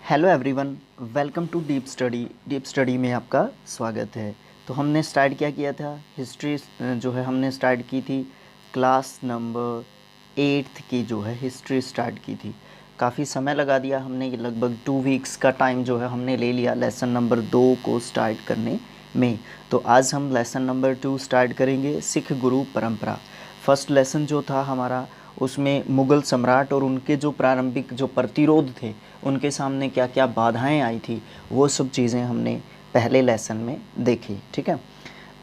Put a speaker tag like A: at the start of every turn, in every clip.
A: Hello everyone, welcome to deep study. Deep study में आपका स्वागत है। तो हमने स्टार्ट क्या किया था, हिस्ट्री जो है हमने स्टार्ट की थी क्लास नंबर 8th की जो है हिस्ट्री स्टार्ट की थी। काफ़ी समय लगा दिया हमने, ये लगभग 2 वीक्स का टाइम जो है हमने ले लिया लेसन नंबर 2 को स्टार्ट करने में। तो आज हम लेसन नंबर 2 स्टार्ट करेंगे, सिख गुरु परंपरा। फर्स्ट लेसन जो था हमारा उसमें मुग़ल सम्राट और उनके जो प्रारंभिक जो प्रतिरोध थे, उनके सामने क्या क्या बाधाएं आई थी, वो सब चीज़ें हमने पहले लेसन में देखी। ठीक है,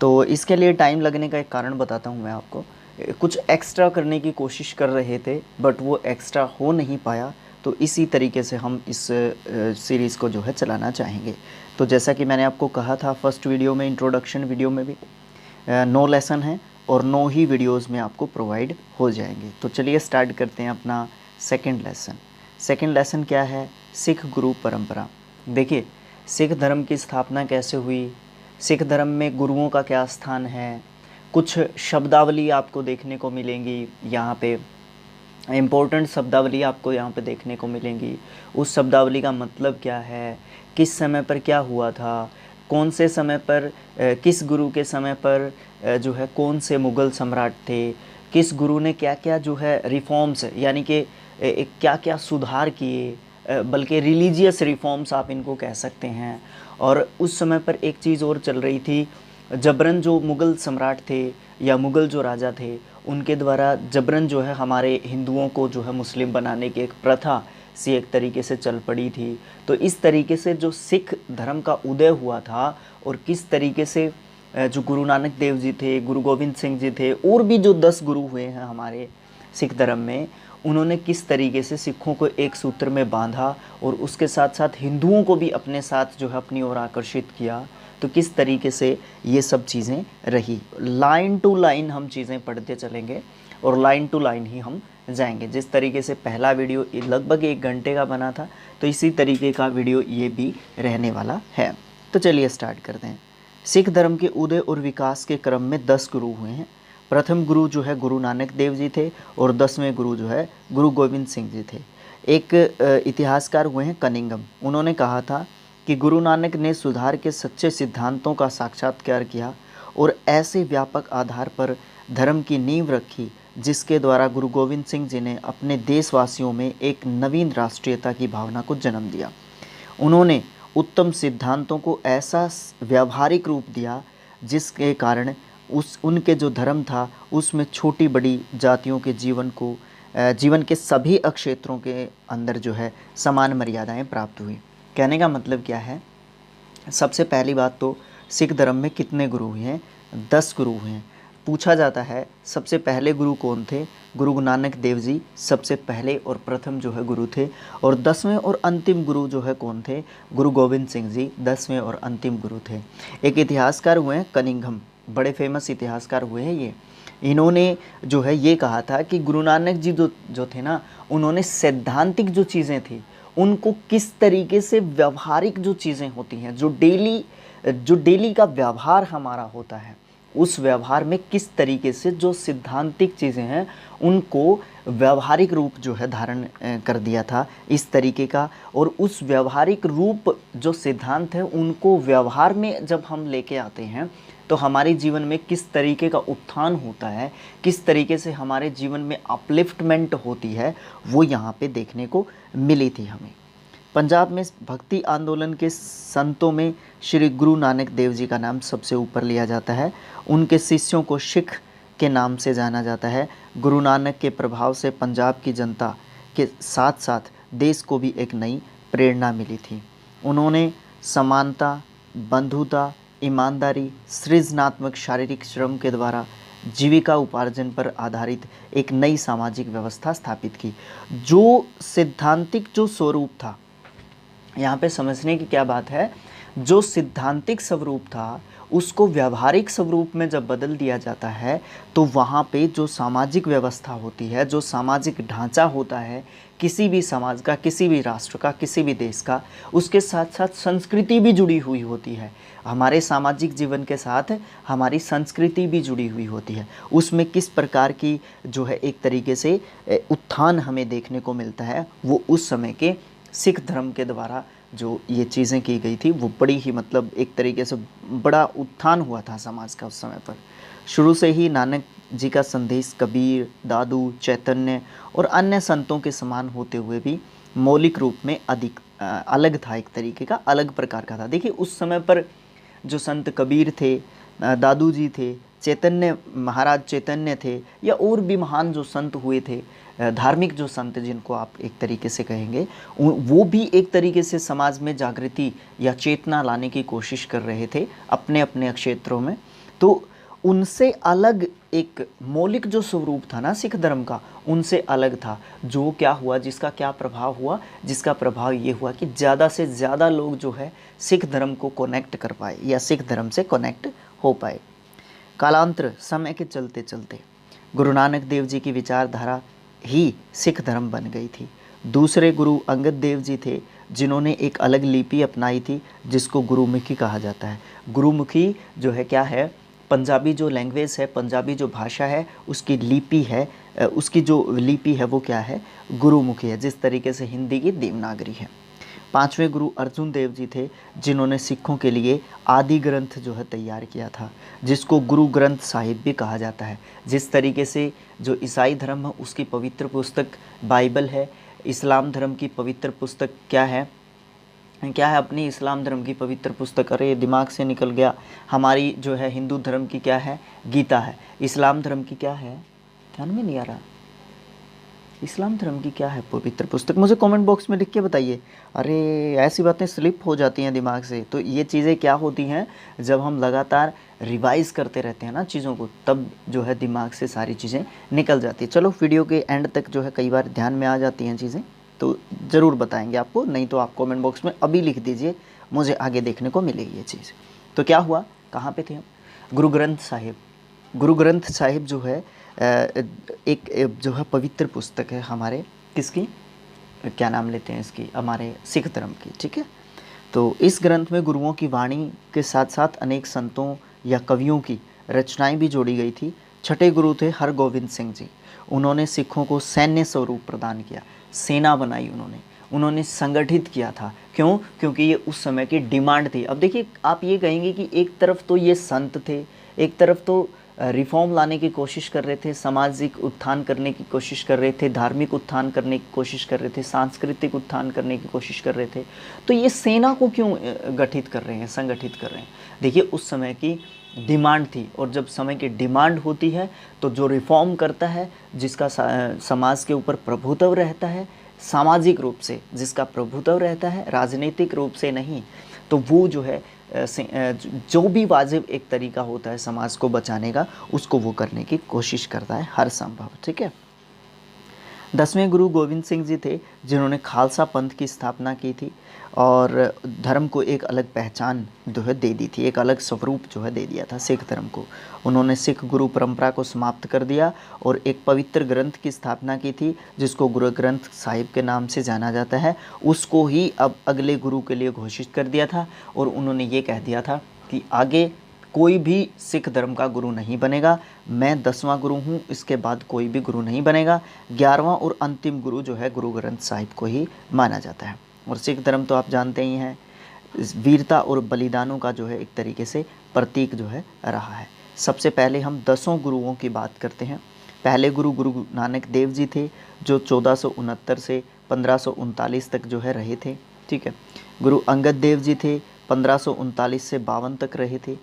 A: तो इसके लिए टाइम लगने का एक कारण बताता हूँ मैं आपको। कुछ एक्स्ट्रा करने की कोशिश कर रहे थे बट वो एक्स्ट्रा हो नहीं पाया, तो इसी तरीके से हम इस सीरीज़ को जो है चलाना चाहेंगे। तो जैसा कि मैंने आपको कहा था फर्स्ट वीडियो में, इंट्रोडक्शन वीडियो में भी 9 लेसन हैं और 9 ही वीडियोस में आपको प्रोवाइड हो जाएंगे। तो चलिए स्टार्ट करते हैं अपना सेकंड लेसन। सेकंड लेसन क्या है, सिख गुरु परंपरा। देखिए, सिख धर्म की स्थापना कैसे हुई, सिख धर्म में गुरुओं का क्या स्थान है, कुछ शब्दावली आपको देखने को मिलेंगी यहाँ पे, इम्पोर्टेंट शब्दावली आपको यहाँ पे देखने को मिलेंगी। उस शब्दावली का मतलब क्या है, किस समय पर क्या हुआ था, कौन से समय पर किस गुरु के समय पर जो है कौन से मुग़ल सम्राट थे, किस गुरु ने क्या क्या जो है रिफॉर्म्स यानी कि क्या क्या सुधार किए, बल्कि रिलीजियस रिफॉर्म्स आप इनको कह सकते हैं। और उस समय पर एक चीज़ और चल रही थी, जबरन जो मुग़ल सम्राट थे या मुग़ल जो राजा थे, उनके द्वारा जबरन जो है हमारे हिंदुओं को जो है मुस्लिम बनाने की एक प्रथा सी एक तरीके से चल पड़ी थी। तो इस तरीके से जो सिख धर्म का उदय हुआ था और किस तरीके से जो गुरु नानक देव जी थे, गुरु गोविंद सिंह जी थे, और भी जो 10 गुरु हुए हैं हमारे सिख धर्म में, उन्होंने किस तरीके से सिखों को एक सूत्र में बांधा और उसके साथ साथ हिंदुओं को भी अपने साथ जो है अपनी ओर आकर्षित किया। तो किस तरीके से ये सब चीज़ें रही, लाइन टू लाइन हम चीज़ें पढ़ते चलेंगे और लाइन टू लाइन ही हम जाएंगे। जिस तरीके से पहला वीडियो लगभग 1 घंटे का बना था, तो इसी तरीके का वीडियो ये भी रहने वाला है। तो चलिए स्टार्ट करते हैं। सिख धर्म के उदय और विकास के क्रम में 10 गुरु हुए हैं। प्रथम गुरु जो है गुरु नानक देव जी थे और 10वें गुरु जो है गुरु गोविंद सिंह जी थे। एक इतिहासकार हुए हैं कनिंघम, उन्होंने कहा था कि गुरु नानक ने सुधार के सच्चे सिद्धांतों का साक्षात्कार किया और ऐसे व्यापक आधार पर धर्म की नींव रखी जिसके द्वारा गुरु गोविंद सिंह जी ने अपने देशवासियों में एक नवीन राष्ट्रीयता की भावना को जन्म दिया। उन्होंने उत्तम सिद्धांतों को ऐसा व्यावहारिक रूप दिया जिसके कारण उनके जो धर्म था उसमें छोटी बड़ी जातियों के जीवन के सभी क्षेत्रों के अंदर जो है समान मर्यादाएं प्राप्त हुई। कहने का मतलब क्या है, सबसे पहली बात तो सिख धर्म में कितने गुरु हुए हैं, 10 गुरु हुए हैं। पूछा जाता है सबसे पहले गुरु कौन थे, गुरु नानक देव जी सबसे पहले और प्रथम जो है गुरु थे। और 10वें और अंतिम गुरु जो है कौन थे, गुरु गोविंद सिंह जी 10वें और अंतिम गुरु थे। एक इतिहासकार हुए हैं कनिंघम, बड़े फेमस इतिहासकार हुए हैं ये। इन्होंने जो है ये कहा था कि गुरु नानक जी जो थे ना, उन्होंने सैद्धांतिक जो चीज़ें थी उनको किस तरीके से व्यवहारिक जो चीज़ें होती हैं, जो डेली का व्यवहार हमारा होता है, उस व्यवहार में किस तरीके से जो सिद्धांतिक चीज़ें हैं उनको व्यवहारिक रूप जो है धारण कर दिया था इस तरीके का। और उस व्यवहारिक रूप जो सिद्धांत है उनको व्यवहार में जब हम लेके आते हैं तो हमारे जीवन में किस तरीके का उत्थान होता है, किस तरीके से हमारे जीवन में अपलिफ्टमेंट होती है, वो यहाँ पे देखने को मिली थी हमें। पंजाब में भक्ति आंदोलन के संतों में श्री गुरु नानक देव जी का नाम सबसे ऊपर लिया जाता है। उनके शिष्यों को सिख के नाम से जाना जाता है। गुरु नानक के प्रभाव से पंजाब की जनता के साथ साथ देश को भी एक नई प्रेरणा मिली थी। उन्होंने समानता, बंधुता, ईमानदारी, सृजनात्मक शारीरिक श्रम के द्वारा जीविका उपार्जन पर आधारित एक नई सामाजिक व्यवस्था स्थापित की। जो सिद्धांतिक जो स्वरूप था, यहाँ पे समझने की क्या बात है, जो सिद्धांतिक स्वरूप था उसको व्यावहारिक स्वरूप में जब बदल दिया जाता है तो वहाँ पे जो सामाजिक व्यवस्था होती है, जो सामाजिक ढांचा होता है किसी भी समाज का, किसी भी राष्ट्र का, किसी भी देश का, उसके साथ साथ संस्कृति भी जुड़ी हुई होती है। हमारे सामाजिक जीवन के साथ हमारी संस्कृति भी जुड़ी हुई होती है। उसमें किस प्रकार की जो है एक तरीके से उत्थान हमें देखने को मिलता है, वो उस समय के सिख धर्म के द्वारा जो ये चीज़ें की गई थी वो बड़ी ही मतलब एक तरीके से बड़ा उत्थान हुआ था समाज का उस समय पर। शुरू से ही नानक जी का संदेश कबीर, दादू, चैतन्य और अन्य संतों के समान होते हुए भी मौलिक रूप में अलग था, एक तरीके का अलग प्रकार का था। देखिए उस समय पर जो संत कबीर थे, दादू जी थे, चैतन्य महाराज चैतन्य थे, या और भी महान जो संत हुए थे, धार्मिक जो संत जिनको आप एक तरीके से कहेंगे, वो भी एक तरीके से समाज में जागृति या चेतना लाने की कोशिश कर रहे थे अपने अपने क्षेत्रों में। तो उनसे अलग एक मौलिक जो स्वरूप था ना सिख धर्म का, उनसे अलग था। जो क्या हुआ, जिसका क्या प्रभाव हुआ, जिसका प्रभाव ये हुआ कि ज़्यादा से ज़्यादा लोग जो है सिख धर्म को कनेक्ट कर पाए या सिख धर्म से कनेक्ट हो पाए। कालांतर समय के चलते चलते गुरु नानक देव जी की विचारधारा ही सिख धर्म बन गई थी। दूसरे गुरु अंगद देव जी थे जिन्होंने एक अलग लिपि अपनाई थी जिसको गुरुमुखी कहा जाता है। गुरुमुखी जो है क्या है, पंजाबी जो लैंग्वेज है, पंजाबी जो भाषा है, उसकी लिपि है, उसकी जो लिपि है वो क्या है, गुरुमुखी है, जिस तरीके से हिंदी की देवनागरी है। पांचवें गुरु अर्जुन देव जी थे जिन्होंने सिखों के लिए आदि ग्रंथ जो है तैयार किया था, जिसको गुरु ग्रंथ साहिब भी कहा जाता है। जिस तरीके से जो ईसाई धर्म है उसकी पवित्र पुस्तक बाइबल है, इस्लाम धर्म की पवित्र पुस्तक क्या है अपनी इस्लाम धर्म की पवित्र पुस्तक, अरे दिमाग से निकल गया, हमारी जो है हिंदू धर्म की क्या है, गीता है। इस्लाम धर्म की क्या है, ध्यान में नहीं आ रहा, इस्लाम धर्म की क्या है पवित्र पुस्तक, मुझे कमेंट बॉक्स में लिख के बताइए। अरे ऐसी बातें स्लिप हो जाती हैं दिमाग से। तो ये चीज़ें क्या होती हैं, जब हम लगातार रिवाइज़ करते रहते हैं ना चीज़ों को, तब जो है दिमाग से सारी चीज़ें निकल जाती है। चलो वीडियो के एंड तक जो है कई बार ध्यान में आ जाती हैं चीज़ें, तो ज़रूर बताएंगे आपको, नहीं तो आप कमेंट बॉक्स में अभी लिख दीजिए, मुझे आगे देखने को मिलेगी ये चीज़। तो क्या हुआ, कहाँ पे थे हम, गुरु ग्रंथ साहिब। गुरु ग्रंथ साहिब जो है एक जो है पवित्र पुस्तक है हमारे, किसकी, क्या नाम लेते हैं इसकी, हमारे सिख धर्म की, ठीक है। तो इस ग्रंथ में गुरुओं की वाणी के साथ साथ अनेक संतों या कवियों की रचनाएं भी जोड़ी गई थी। छठे गुरु थे हरगोविंद सिंह जी। उन्होंने सिखों को सैन्य स्वरूप प्रदान किया, सेना बनाई उन्होंने संगठित किया था। क्यों, क्योंकि ये उस समय की डिमांड थी। अब देखिए आप ये कहेंगे कि एक तरफ तो ये संत थे, एक तरफ तो रिफॉर्म लाने की कोशिश कर रहे थे, सामाजिक उत्थान करने की कोशिश कर रहे थे, धार्मिक उत्थान करने की कोशिश कर रहे थे, सांस्कृतिक उत्थान करने की कोशिश कर रहे थे, तो ये सेना को क्यों गठित कर रहे हैं, संगठित कर रहे हैं। देखिए उस समय की डिमांड थी, और जब समय की डिमांड होती है तो जो रिफॉर्म करता है, जिसका समाज के ऊपर प्रभुत्व रहता है, सामाजिक रूप से जिसका प्रभुत्व रहता है, राजनीतिक रूप से नहीं, तो वो जो है जो भी वाजिब एक तरीका होता है समाज को बचाने का, उसको वो करने की कोशिश करता है हर संभव, ठीक है। 10वें गुरु गोविंद सिंह जी थे जिन्होंने खालसा पंथ की स्थापना की थी और धर्म को एक अलग पहचान जो है दे दी थी, एक अलग स्वरूप जो है दे दिया था सिख धर्म को। उन्होंने सिख गुरु परंपरा को समाप्त कर दिया और एक पवित्र ग्रंथ की स्थापना की थी जिसको गुरु ग्रंथ साहिब के नाम से जाना जाता है। उसको ही अब अगले गुरु के लिए घोषित कर दिया था और उन्होंने ये कह दिया था कि आगे कोई भी सिख धर्म का गुरु नहीं बनेगा, मैं 10वां गुरु हूँ, इसके बाद कोई भी गुरु नहीं बनेगा। 11वां और अंतिम गुरु जो है गुरु ग्रंथ साहिब को ही माना जाता है। और सिख धर्म तो आप जानते ही हैं, वीरता और बलिदानों का जो है एक तरीके से प्रतीक जो है रहा है। सबसे पहले हम 10 गुरुओं की बात करते हैं। पहले गुरु गुरु नानक देव जी थे जो 1469 से 1539 तक जो है रहे थे, ठीक है। गुरु अंगद देव जी थे 1539 से 52 तक रहे थे।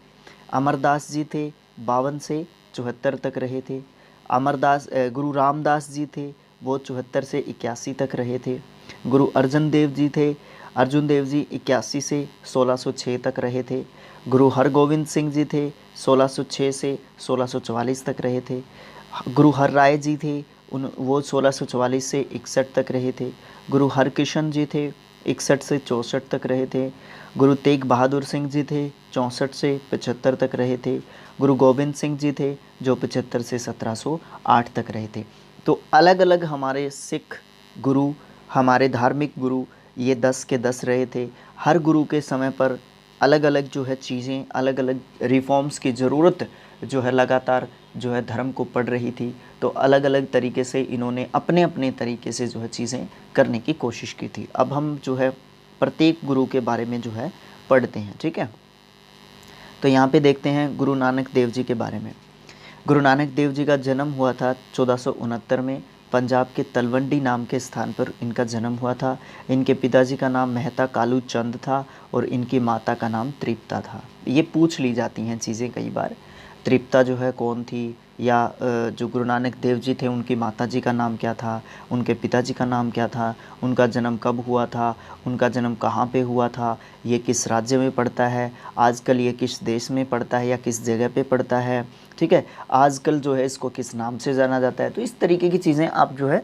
A: अमरदास जी थे 52 से 74 तक रहे थे। गुरु रामदास जी थे वो 74 से 81 तक रहे थे। गुरु अर्जुन देव जी 81 से 1606 तक रहे थे। गुरु हरगोविंद सिंह जी थे 1606 से 1644 तक रहे थे। गुरु हर राय जी थे वो 1644 से 61 तक रहे थे। गुरु हरकिशन जी थे 61 से 64 तक रहे थे। गुरु तेग बहादुर सिंह जी थे 64 से 75 तक रहे थे। गुरु गोविंद सिंह जी थे जो 75 से 1708 तक रहे थे। तो अलग अलग हमारे सिख गुरु, हमारे धार्मिक गुरु, ये 10 के 10 रहे थे। हर गुरु के समय पर अलग अलग जो है चीज़ें, अलग अलग रिफॉर्म्स की ज़रूरत जो है लगातार जो है धर्म को पढ़ रही थी। तो अलग अलग तरीके से इन्होंने अपने अपने तरीके से जो है चीज़ें करने की कोशिश की थी। अब हम जो है प्रत्येक गुरु के बारे में जो है पढ़ते हैं, ठीक है। तो यहाँ पे देखते हैं गुरु नानक देव जी के बारे में। गुरु नानक देव जी का जन्म हुआ था 1469 में। पंजाब के तलवंडी नाम के स्थान पर इनका जन्म हुआ था। इनके पिताजी का नाम मेहता कालू चंद था और इनकी माता का नाम तृप्ता था। ये पूछ ली जाती हैं चीज़ें कई बार, तृप्ता जो है कौन थी, या जो गुरु नानक देव जी थे उनकी माता जी का नाम क्या था, उनके पिताजी का नाम क्या था, उनका जन्म कब हुआ था, उनका जन्म कहाँ पे हुआ था, ये किस राज्य में पड़ता है, आजकल ये किस देश में पड़ता है या किस जगह पे पड़ता है, ठीक है, आजकल जो है इसको किस नाम से जाना जाता है। तो इस तरीके की चीज़ें आप जो है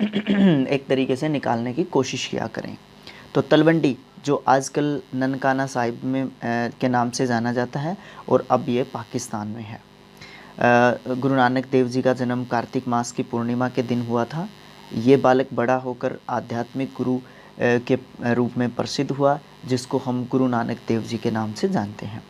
A: एक तरीके से निकालने की कोशिश किया करें। तो तलवंडी जो आजकल ननकाना साहिब में के नाम से जाना जाता है और अब ये पाकिस्तान में है। गुरु नानक देव जी का जन्म कार्तिक मास की पूर्णिमा के दिन हुआ था। ये बालक बड़ा होकर आध्यात्मिक गुरु के रूप में प्रसिद्ध हुआ, जिसको हम गुरु नानक देव जी के नाम से जानते हैं।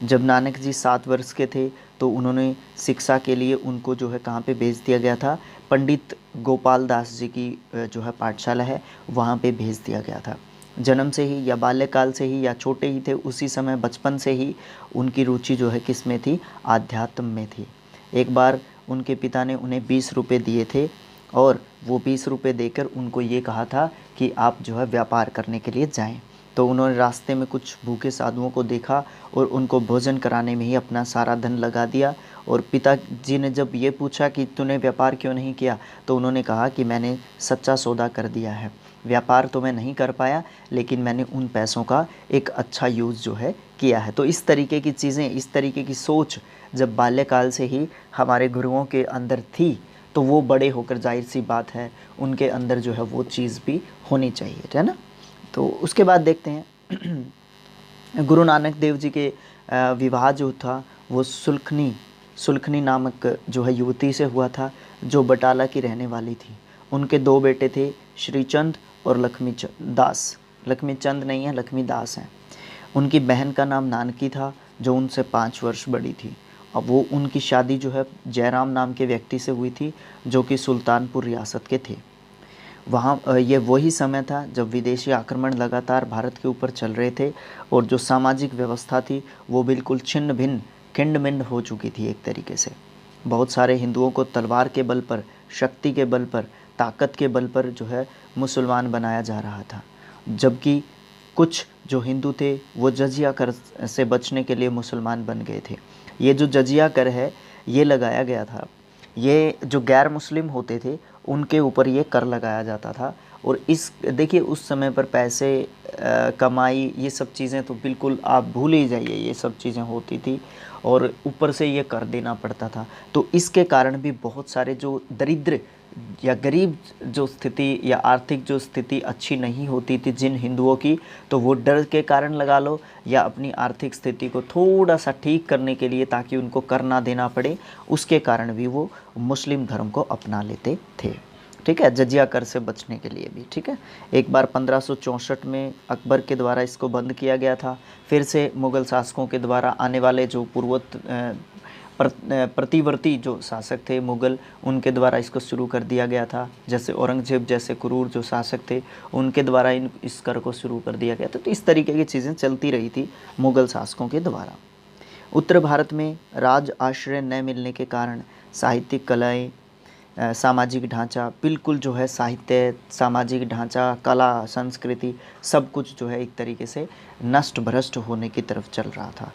A: जब नानक जी 7 वर्ष के थे तो उन्होंने शिक्षा के लिए उनको जो है कहाँ पे भेज दिया गया था, पंडित गोपाल दास जी की जो है पाठशाला है वहाँ पे भेज दिया गया था। जन्म से ही या बाल्यकाल से ही या छोटे ही थे उसी समय बचपन से ही उनकी रुचि जो है किस में थी, आध्यात्म में थी। एक बार उनके पिता ने उन्हें 20 रुपये दिए थे और वो 20 रुपये देकर उनको ये कहा था कि आप जो है व्यापार करने के लिए जाएं। तो उन्होंने रास्ते में कुछ भूखे साधुओं को देखा और उनको भोजन कराने में ही अपना सारा धन लगा दिया। और पिताजी ने जब ये पूछा कि तूने व्यापार क्यों नहीं किया, तो उन्होंने कहा कि मैंने सच्चा सौदा कर दिया है, व्यापार तो मैं नहीं कर पाया लेकिन मैंने उन पैसों का एक अच्छा यूज़ जो है किया है। तो इस तरीके की चीज़ें, इस तरीके की सोच जब बाल्यकाल से ही हमारे गुरुओं के अंदर थी तो वो बड़े होकर जाहिर सी बात है उनके अंदर जो है वो चीज़ भी होनी चाहिए, है ना। तो उसके बाद देखते हैं गुरु नानक देव जी के विवाह जो था वो सुलखनी नामक जो है युवती से हुआ था जो बटाला की रहने वाली थी। उनके 2 बेटे थे, श्रीचंद और लक्ष्मी दास। लक्ष्मी चंद नहीं है, लक्ष्मी दास हैं। उनकी बहन का नाम नानकी था जो उनसे 5 वर्ष बड़ी थी। अब वो उनकी शादी जो है जयराम नाम के व्यक्ति से हुई थी जो कि सुल्तानपुर रियासत के थे। वहाँ ये वही समय था जब विदेशी आक्रमण लगातार भारत के ऊपर चल रहे थे और जो सामाजिक व्यवस्था थी वो बिल्कुल छिन्न भिन्न खिंड-मिंड हो चुकी थी एक तरीके से। बहुत सारे हिंदुओं को तलवार के बल पर, शक्ति के बल पर, ताकत के बल पर जो है मुसलमान बनाया जा रहा था, जबकि कुछ जो हिंदू थे वो जजिया कर से बचने के लिए मुसलमान बन गए थे। ये जो जजिया कर है ये लगाया गया था, ये जो गैर मुस्लिम होते थे उनके ऊपर ये कर लगाया जाता था। और इस देखिए उस समय पर पैसे कमाई ये सब चीज़ें तो बिल्कुल आप भूल ही जाइए, ये सब चीज़ें होती थी और ऊपर से ये कर देना पड़ता था। तो इसके कारण भी बहुत सारे जो दरिद्र या गरीब जो स्थिति या आर्थिक जो स्थिति अच्छी नहीं होती थी जिन हिंदुओं की, तो वो डर के कारण लगा लो या अपनी आर्थिक स्थिति को थोड़ा सा ठीक करने के लिए ताकि उनको कर ना देना पड़े, उसके कारण भी वो मुस्लिम धर्म को अपना लेते थे, ठीक है, जजिया कर से बचने के लिए भी, ठीक है। एक बार 1564 में अकबर के द्वारा इसको बंद किया गया था। फिर से मुग़ल शासकों के द्वारा आने वाले जो प्रतिवर्ती जो शासक थे मुग़ल, उनके द्वारा इसको शुरू कर दिया गया था। जैसे औरंगज़ेब जैसे क्रूर जो शासक थे उनके द्वारा इस कर को शुरू कर दिया गया था। तो इस तरीके की चीज़ें चलती रही थी मुग़ल शासकों के द्वारा। उत्तर भारत में राज आश्रय न मिलने के कारण साहित्यिक कलाएँ, सामाजिक ढांचा बिल्कुल जो है, साहित्य, सामाजिक ढांचा, कला, संस्कृति सब कुछ जो है एक तरीके से नष्ट भ्रष्ट होने की तरफ चल रहा था।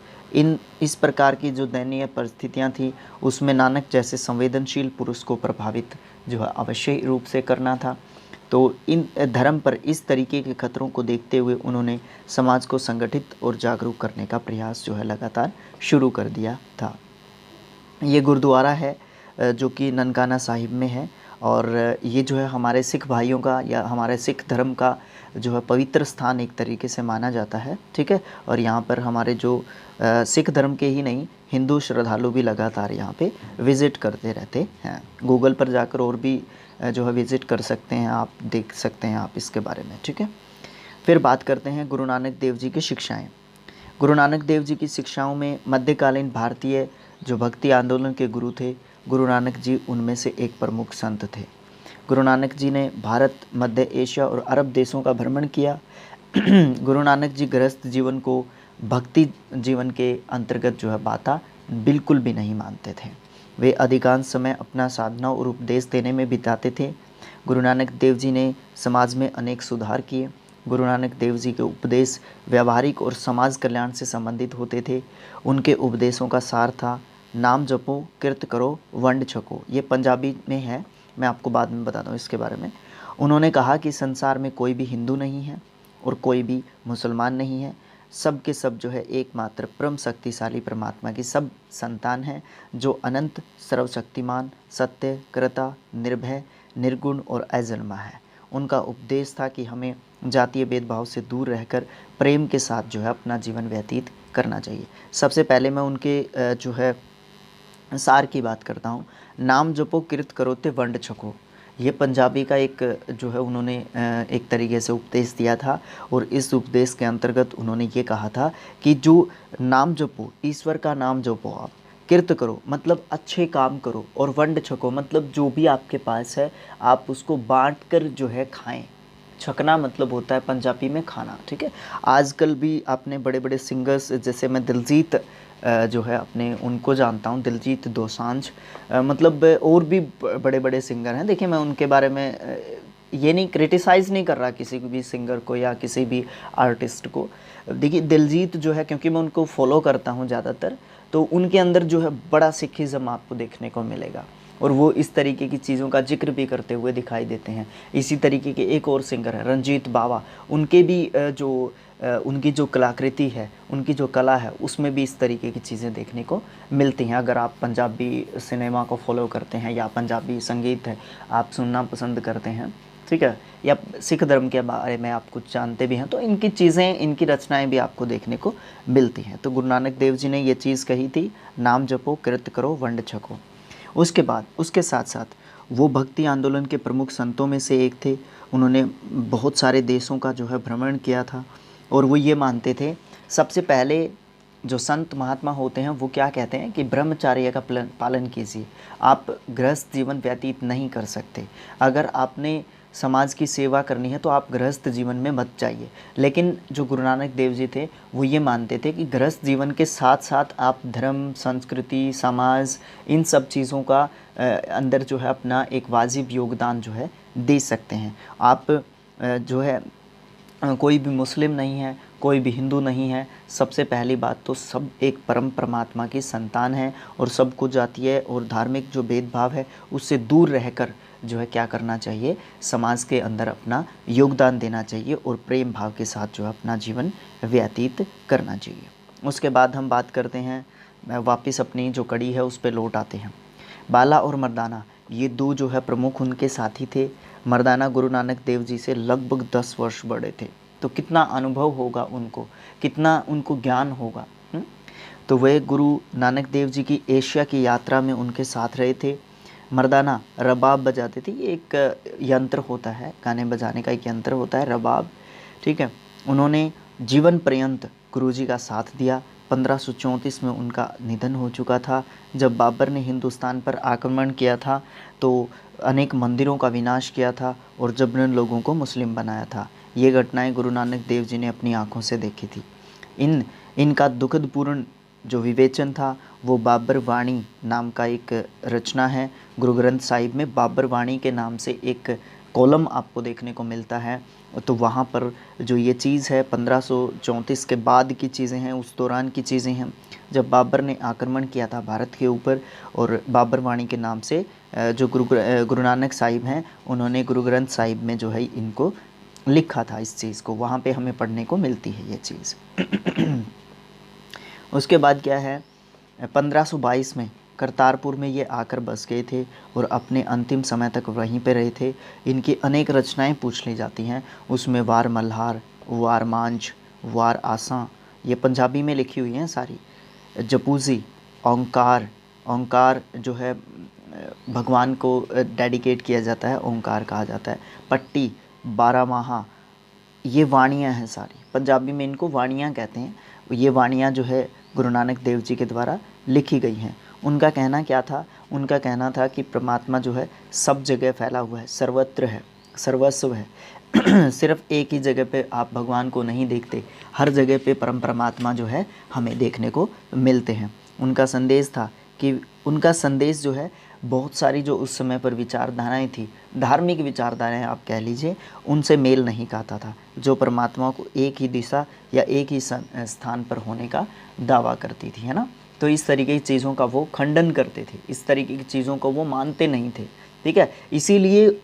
A: इस प्रकार की जो दयनीय परिस्थितियां थी उसमें नानक जैसे संवेदनशील पुरुष को प्रभावित जो है अवश्य रूप से करना था। तो इन धर्म पर इस तरीके के खतरों को देखते हुए उन्होंने समाज को संगठित और जागरूक करने का प्रयास जो है लगातार शुरू कर दिया था। ये गुरुद्वारा है जो कि ननकाना साहिब में है और ये जो है हमारे सिख भाइयों का या हमारे सिख धर्म का जो है पवित्र स्थान एक तरीके से माना जाता है, ठीक है। और यहाँ पर हमारे जो सिख धर्म के ही नहीं हिंदू श्रद्धालु भी लगातार यहाँ पे विज़िट करते रहते हैं। गूगल पर जाकर और भी जो है विज़िट कर सकते हैं, आप देख सकते हैं आप इसके बारे में, ठीक है। फिर बात करते हैं गुरु नानक देव जी की शिक्षाएँ। गुरु नानक देव जी की शिक्षाओं में मध्यकालीन भारतीय जो भक्ति आंदोलन के गुरु थे, गुरु नानक जी उनमें से एक प्रमुख संत थे। गुरु नानक जी ने भारत, मध्य एशिया और अरब देशों का भ्रमण किया। गुरु नानक जी गृहस्थ जीवन को भक्ति जीवन के अंतर्गत जो है बाता बिल्कुल भी नहीं मानते थे। वे अधिकांश समय अपना साधना और उपदेश देने में बिताते थे। गुरु नानक देव जी ने समाज में अनेक सुधार किए। गुरु नानक देव जी के उपदेश व्यावहारिक और समाज कल्याण से संबंधित होते थे। उनके उपदेशों का सार था, नाम जपो, किरत करो, वंड छको। ये पंजाबी में है, मैं आपको बाद में बताता हूँ इसके बारे में। उन्होंने कहा कि संसार में कोई भी हिंदू नहीं है और कोई भी मुसलमान नहीं है, सब के सब जो है एकमात्र परम शक्तिशाली परमात्मा की सब संतान हैं, जो अनंत, सर्वशक्तिमान, सत्य, कर्ता, निर्भय, निर्गुण और अजन्मा है। उनका उपदेश था कि हमें जातीय भेदभाव से दूर रहकर प्रेम के साथ जो है अपना जीवन व्यतीत करना चाहिए। सबसे पहले मैं उनके जो है सार की बात करता हूँ। नाम जपो, किरत करो ते वंड छको। ये पंजाबी का एक जो है उन्होंने एक तरीके से उपदेश दिया था, और इस उपदेश के अंतर्गत उन्होंने ये कहा था कि जो नाम जपो, ईश्वर का नाम जपो आप, किरत करो मतलब अच्छे काम करो, और वंड छको मतलब जो भी आपके पास है आप उसको बांट कर जो है खाएं। छकना मतलब होता है पंजाबी में खाना, ठीक है। आजकल भी आपने बड़े बड़े सिंगर्स, जैसे मैं दिलजीत जो है अपने उनको जानता हूँ, दिलजीत दोसांझ, मतलब और भी बड़े बड़े सिंगर हैं। देखिए मैं उनके बारे में ये नहीं क्रिटिसाइज़ नहीं कर रहा किसी भी सिंगर को या किसी भी आर्टिस्ट को। देखिए दिलजीत जो है, क्योंकि मैं उनको फॉलो करता हूँ ज़्यादातर, तो उनके अंदर जो है बड़ा सिखिज़म आपको देखने को मिलेगा, और वो इस तरीके की चीज़ों का जिक्र भी करते हुए दिखाई देते हैं। इसी तरीके के एक और सिंगर हैं रंजीत बावा, उनके भी उनकी जो कलाकृति है, उनकी जो कला है, उसमें भी इस तरीके की चीज़ें देखने को मिलती हैं। अगर आप पंजाबी सिनेमा को फॉलो करते हैं या पंजाबी संगीत है आप सुनना पसंद करते हैं, ठीक है, या सिख धर्म के बारे में आप कुछ जानते भी हैं, तो इनकी चीज़ें, इनकी रचनाएं भी आपको देखने को मिलती हैं। तो गुरु नानक देव जी ने ये चीज़ कही थी, नाम जपो, किरत करो, वंड छको। उसके बाद उसके साथ साथ वो भक्ति आंदोलन के प्रमुख संतों में से एक थे। उन्होंने बहुत सारे देशों का जो है भ्रमण किया था, और वो ये मानते थे, सबसे पहले जो संत महात्मा होते हैं वो क्या कहते हैं कि ब्रह्मचर्य का पालन कीजिए। आप गृहस्थ जीवन व्यतीत नहीं कर सकते। अगर आपने समाज की सेवा करनी है तो आप गृहस्थ जीवन में मत जाइए। लेकिन जो गुरु नानक देव जी थे वो ये मानते थे कि गृहस्थ जीवन के साथ साथ आप धर्म, संस्कृति, समाज, इन सब चीज़ों का अंदर जो है अपना एक वाजिब योगदान जो है दे सकते हैं। आप जो है कोई भी मुस्लिम नहीं है, कोई भी हिंदू नहीं है। सबसे पहली बात तो सब एक परम परमात्मा की संतान है, और सबको जातीय और धार्मिक जो भेदभाव है उससे दूर रहकर जो है क्या करना चाहिए, समाज के अंदर अपना योगदान देना चाहिए, और प्रेम भाव के साथ जो है अपना जीवन व्यतीत करना चाहिए। उसके बाद हम बात करते हैं, वापस अपनी जो कड़ी है उस पर लौट आते हैं। बाला और मर्दाना, ये दो जो है प्रमुख उनके साथी थे। मर्दाना गुरु नानक देव जी से लगभग 10 वर्ष बड़े थे, तो कितना अनुभव होगा उनको, कितना उनको ज्ञान होगा। तो वे गुरु नानक देव जी की एशिया की यात्रा में उनके साथ रहे थे। मर्दाना रबाब बजाते थे, ये एक यंत्र होता है, गाने बजाने का एक यंत्र होता है रबाब, ठीक है। उन्होंने जीवन पर्यंत गुरुजी का साथ दिया। 1534 में उनका निधन हो चुका था। जब बाबर ने हिंदुस्तान पर आक्रमण किया था तो अनेक मंदिरों का विनाश किया था और जबरन लोगों को मुस्लिम बनाया था। ये घटनाएं गुरु नानक देव जी ने अपनी आंखों से देखी थी। इनका दुखदपूर्ण जो विवेचन था वो बाबर वाणी नाम का एक रचना है। गुरु ग्रंथ साहिब में बाबर वाणी के नाम से एक कॉलम आपको देखने को मिलता है। तो वहाँ पर जो ये चीज़ है 1534 के बाद की चीज़ें हैं, उस दौरान की चीज़ें हैं जब बाबर ने आक्रमण किया था भारत के ऊपर, और बाबर वाणी के नाम से जो गुरु नानक साहिब हैं उन्होंने गुरु ग्रंथ साहिब में जो है इनको लिखा था। इस चीज़ को वहाँ पे हमें पढ़ने को मिलती है ये चीज़। उसके बाद क्या है, 1522 में करतारपुर में ये आकर बस गए थे और अपने अंतिम समय तक वहीं पे रहे थे। इनकी अनेक रचनाएं पूछ ली जाती हैं, उसमें वार मल्हार, वार मांझ, वार आसा, ये पंजाबी में लिखी हुई हैं सारी। जपूजी, ओंकार, ओंकार जो है भगवान को डेडिकेट किया जाता है, ओंकार कहा जाता है। पट्टी, 12 माहा, ये वाणियाँ हैं सारी, पंजाबी में इनको वाणियाँ कहते हैं। ये वाणियाँ जो है गुरु नानक देव जी के द्वारा लिखी गई हैं। उनका कहना क्या था? उनका कहना था कि परमात्मा जो है सब जगह फैला हुआ है, सर्वत्र है, सर्वस्व है। सिर्फ एक ही जगह पे आप भगवान को नहीं देखते, हर जगह पे परमात्मा जो है हमें देखने को मिलते हैं। उनका संदेश था कि उनका संदेश जो है बहुत सारी जो उस समय पर विचारधाराएं थी, धार्मिक विचारधाराएं आप कह लीजिए, उनसे मेल नहीं खाता था, जो परमात्मा को एक ही दिशा या एक ही स्थान पर होने का दावा करती थी, है ना। तो इस तरीके की चीज़ों का वो खंडन करते थे, इस तरीके की चीज़ों को वो मानते नहीं थे, ठीक है। इसीलिए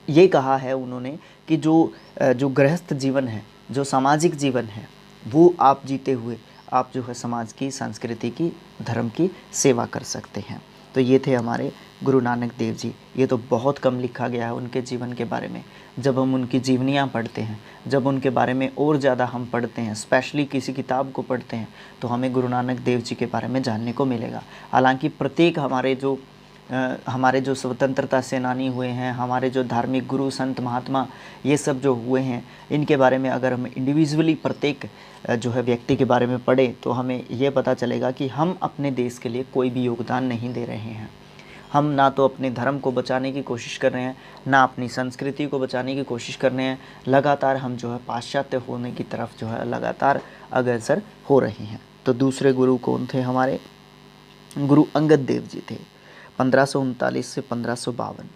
A: ये कहा है उन्होंने कि जो गृहस्थ जीवन है, जो सामाजिक जीवन है, वो आप जीते हुए आप जो है समाज की, संस्कृति की, धर्म की सेवा कर सकते हैं। तो ये थे हमारे गुरु नानक देव जी। ये तो बहुत कम लिखा गया है उनके जीवन के बारे में। जब हम उनकी जीवनियाँ पढ़ते हैं, जब उनके बारे में और ज़्यादा हम पढ़ते हैं, स्पेशली किसी किताब को पढ़ते हैं, तो हमें गुरु नानक देव जी के बारे में जानने को मिलेगा। हालांकि प्रत्येक हमारे जो स्वतंत्रता सेनानी हुए हैं, हमारे जो धार्मिक गुरु संत महात्मा ये सब जो हुए हैं, इनके बारे में अगर हम इंडिविजुअली प्रत्येक जो है व्यक्ति के बारे में पढ़ें तो हमें ये पता चलेगा कि हम अपने देश के लिए कोई भी योगदान नहीं दे रहे हैं। हम ना तो अपने धर्म को बचाने की कोशिश कर रहे हैं, ना अपनी संस्कृति को बचाने की कोशिश कर रहे हैं। लगातार हम जो है पाश्चात्य होने की तरफ जो है लगातार अग्रसर हो रहे हैं। तो दूसरे गुरु कौन थे हमारे? गुरु अंगद देव जी थे। 1539 से 1552।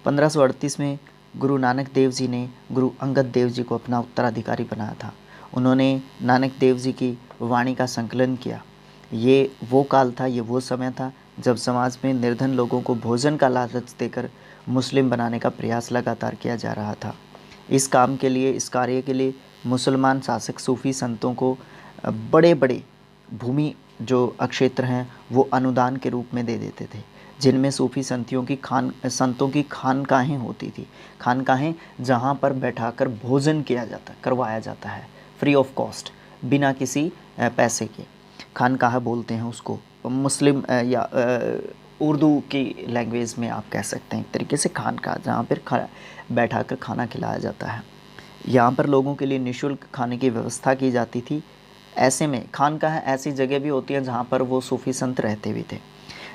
A: 1538 में गुरु नानक देव जी ने गुरु अंगद देव जी को अपना उत्तराधिकारी बनाया था। उन्होंने नानक देव जी की वाणी का संकलन किया। ये वो काल था, ये वो समय था जब समाज में निर्धन लोगों को भोजन का लालच देकर मुस्लिम बनाने का प्रयास लगातार किया जा रहा था। इस कार्य के लिए मुसलमान शासक सूफ़ी संतों को बड़े बड़े भूमि जो क्षेत्र हैं वो अनुदान के रूप में दे देते थे, जिनमें सूफ़ी संतों की खानकाहें होती थी। खानकाहें जहाँ पर बैठाकर भोजन करवाया जाता है, फ्री ऑफ कॉस्ट, बिना किसी पैसे के। खानकाह बोलते हैं उसको, मुस्लिम या उर्दू की लैंग्वेज में आप कह सकते हैं एक तरीके से खानकाह, जहाँ पर बैठाकर खाना खिलाया जाता है। यहाँ पर लोगों के लिए निःशुल्क खाने की व्यवस्था की जाती थी। ऐसे में खानकाह ऐसी जगह भी होती है जहाँ पर वो सूफ़ी संत रहते भी थे।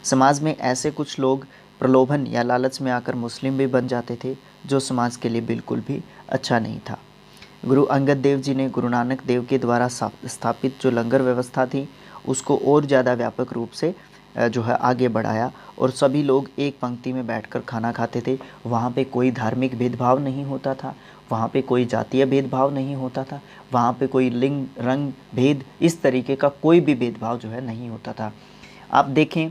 A: समाज में ऐसे कुछ लोग प्रलोभन या लालच में आकर मुस्लिम भी बन जाते थे, जो समाज के लिए बिल्कुल भी अच्छा नहीं था। गुरु अंगद देव जी ने गुरु नानक देव के द्वारा स्थापित जो लंगर व्यवस्था थी उसको और ज़्यादा व्यापक रूप से जो है आगे बढ़ाया, और सभी लोग एक पंक्ति में बैठकर खाना खाते थे। वहाँ पे कोई धार्मिक भेदभाव नहीं होता था, वहाँ पे कोई जातीय भेदभाव नहीं होता था, वहाँ पे कोई लिंग रंग भेद इस तरीके का कोई भी भेदभाव जो है नहीं होता था। आप देखें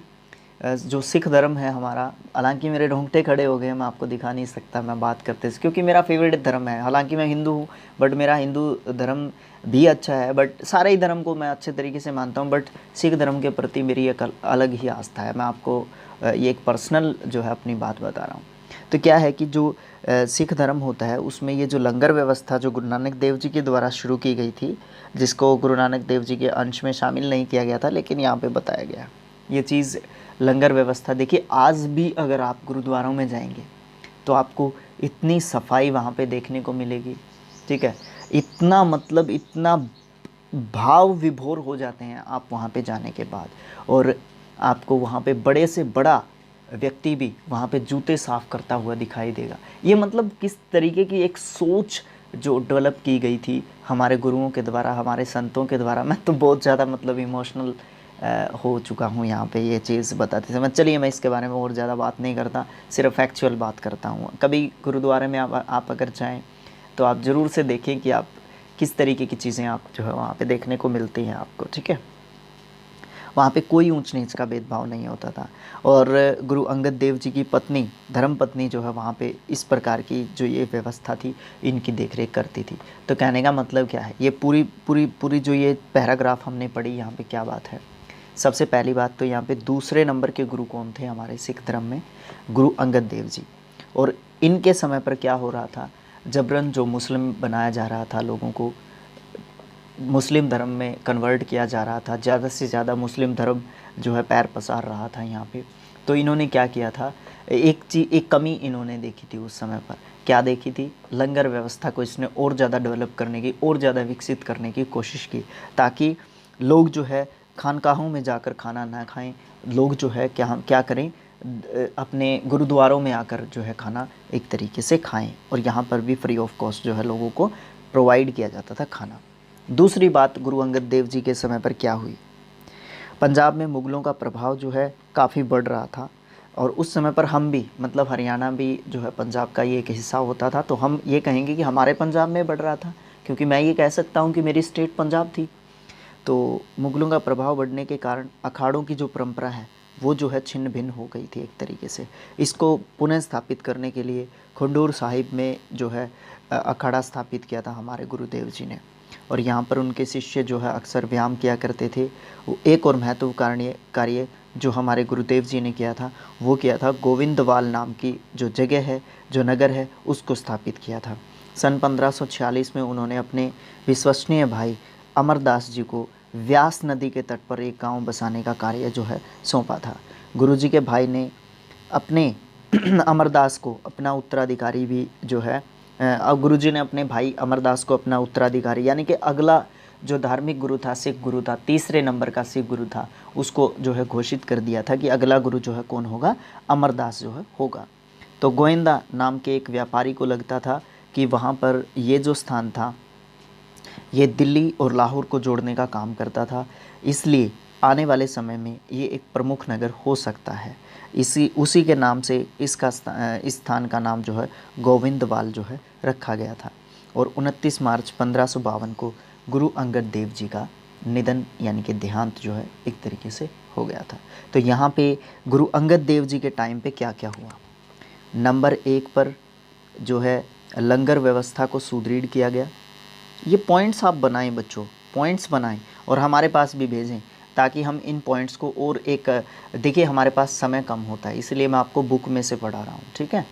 A: जो सिख धर्म है हमारा, हालांकि मेरे रोंगटे खड़े हो गए, मैं आपको दिखा नहीं सकता मैं बात करते से, क्योंकि मेरा फेवरेट धर्म है। हालांकि मैं हिंदू हूँ, बट मेरा हिंदू धर्म भी अच्छा है, बट सारे ही धर्म को मैं अच्छे तरीके से मानता हूँ, बट सिख धर्म के प्रति मेरी एक अलग ही आस्था है। मैं आपको ये एक पर्सनल जो है अपनी बात बता रहा हूँ। तो क्या है कि जो सिख धर्म होता है उसमें ये जो लंगर व्यवस्था जो गुरु नानक देव जी के द्वारा शुरू की गई थी, जिसको गुरु नानक देव जी के अंश में शामिल नहीं किया गया था, लेकिन यहाँ पे बताया गया ये चीज़ लंगर व्यवस्था। देखिए आज भी अगर आप गुरुद्वारों में जाएंगे तो आपको इतनी सफाई वहाँ पे देखने को मिलेगी, ठीक है। इतना मतलब इतना भाव विभोर हो जाते हैं आप वहाँ पे जाने के बाद, और आपको वहाँ पे बड़े से बड़ा व्यक्ति भी वहाँ पे जूते साफ़ करता हुआ दिखाई देगा। ये मतलब किस तरीके की एक सोच जो डेवलप की गई थी हमारे गुरुओं के द्वारा, हमारे संतों के द्वारा। मैं तो बहुत ज़्यादा मतलब इमोशनल हो चुका हूँ यहाँ पे ये चीज़ बताते समय। चलिए मैं इसके बारे में और ज़्यादा बात नहीं करता, सिर्फ फैक्चुअल बात करता हूँ। कभी गुरुद्वारे में आप अगर जाएँ तो आप ज़रूर से देखें कि आप किस तरीके की चीज़ें आप जो है वहाँ पे देखने को मिलती हैं आपको, ठीक है। वहाँ पे कोई ऊंच नीच का भेदभाव नहीं होता था। और गुरु अंगद देव जी की पत्नी, धर्म पत्नी जो है वहाँ पे इस प्रकार की जो ये व्यवस्था थी इनकी देखरेख करती थी। तो कहने का मतलब क्या है, ये पूरी जो ये पैराग्राफ हमने पढ़ी, यहाँ पे क्या बात है। सबसे पहली बात तो यहाँ पे दूसरे नंबर के गुरु कौन थे हमारे सिख धर्म में? गुरु अंगद देव जी। और इनके समय पर क्या हो रहा था, जबरन जो मुस्लिम बनाया जा रहा था, लोगों को मुस्लिम धर्म में कन्वर्ट किया जा रहा था, ज़्यादा से ज़्यादा मुस्लिम धर्म जो है पैर पसार रहा था यहाँ पे। तो इन्होंने क्या किया था, एक कमी इन्होंने देखी थी उस समय पर। क्या देखी थी? लंगर व्यवस्था को इसने और ज़्यादा डेवलप करने की, और ज़्यादा विकसित करने की कोशिश की, ताकि लोग जो है खानकाहों में जाकर खाना ना खाएं, लोग जो है क्या करें, अपने गुरुद्वारों में आकर जो है खाना एक तरीके से खाएं, और यहाँ पर भी फ्री ऑफ कॉस्ट जो है लोगों को प्रोवाइड किया जाता था खाना। दूसरी बात, गुरु अंगद देव जी के समय पर क्या हुई, पंजाब में मुग़लों का प्रभाव जो है काफ़ी बढ़ रहा था, और उस समय पर हम भी, मतलब हरियाणा भी जो है पंजाब का ही एक हिस्सा होता था, तो हम ये कहेंगे कि हमारे पंजाब में बढ़ रहा था, क्योंकि मैं ये कह सकता हूँ कि मेरी स्टेट पंजाब थी। तो मुग़लों का प्रभाव बढ़ने के कारण अखाड़ों की जो परंपरा है वो जो है छिन्न भिन्न हो गई थी एक तरीके से। इसको पुनः स्थापित करने के लिए खंडूर साहिब में जो है अखाड़ा स्थापित किया था हमारे गुरुदेव जी ने, और यहाँ पर उनके शिष्य जो है अक्सर व्यायाम किया करते थे। वो एक और महत्वपूर्ण कार्य जो हमारे गुरुदेव जी ने किया था वो किया था, गोविंदवाल नाम की जो जगह है, जो नगर है, उसको स्थापित किया था। सन 1546 में उन्होंने अपने विश्वसनीय भाई अमरदास जी को व्यास नदी के तट पर एक गांव बसाने का कार्य जो है सौंपा था। गुरुजी के भाई ने अपने अमरदास को अपना उत्तराधिकारी भी जो है, अब गुरुजी ने अपने भाई अमरदास को अपना उत्तराधिकारी, यानी कि अगला जो धार्मिक गुरु था, सिख गुरु था, तीसरे नंबर का सिख गुरु था, उसको जो है घोषित कर दिया था कि अगला गुरु जो है कौन होगा, अमरदास जो है होगा। तो गोविंदा नाम के एक व्यापारी को लगता था कि वहाँ पर ये जो स्थान था ये दिल्ली और लाहौर को जोड़ने का काम करता था, इसलिए आने वाले समय में ये एक प्रमुख नगर हो सकता है। उसी के नाम से इस स्थान का नाम जो है गोविंदवाल जो है रखा गया था। और 29 मार्च 1552 को गुरु अंगद देव जी का निधन यानी कि देहांत जो है एक तरीके से हो गया था। तो यहाँ पे गुरु अंगद देव जी के टाइम पे क्या क्या हुआ, नंबर 1 पर जो है लंगर व्यवस्था को सुदृढ़ किया गया। ये पॉइंट्स आप बनाएं बच्चों, पॉइंट्स बनाएं और हमारे पास भी भेजें, ताकि हम इन पॉइंट्स को और एक, देखिए हमारे पास समय कम होता है, इसलिए मैं आपको बुक में से पढ़ा रहा हूँ, ठीक है।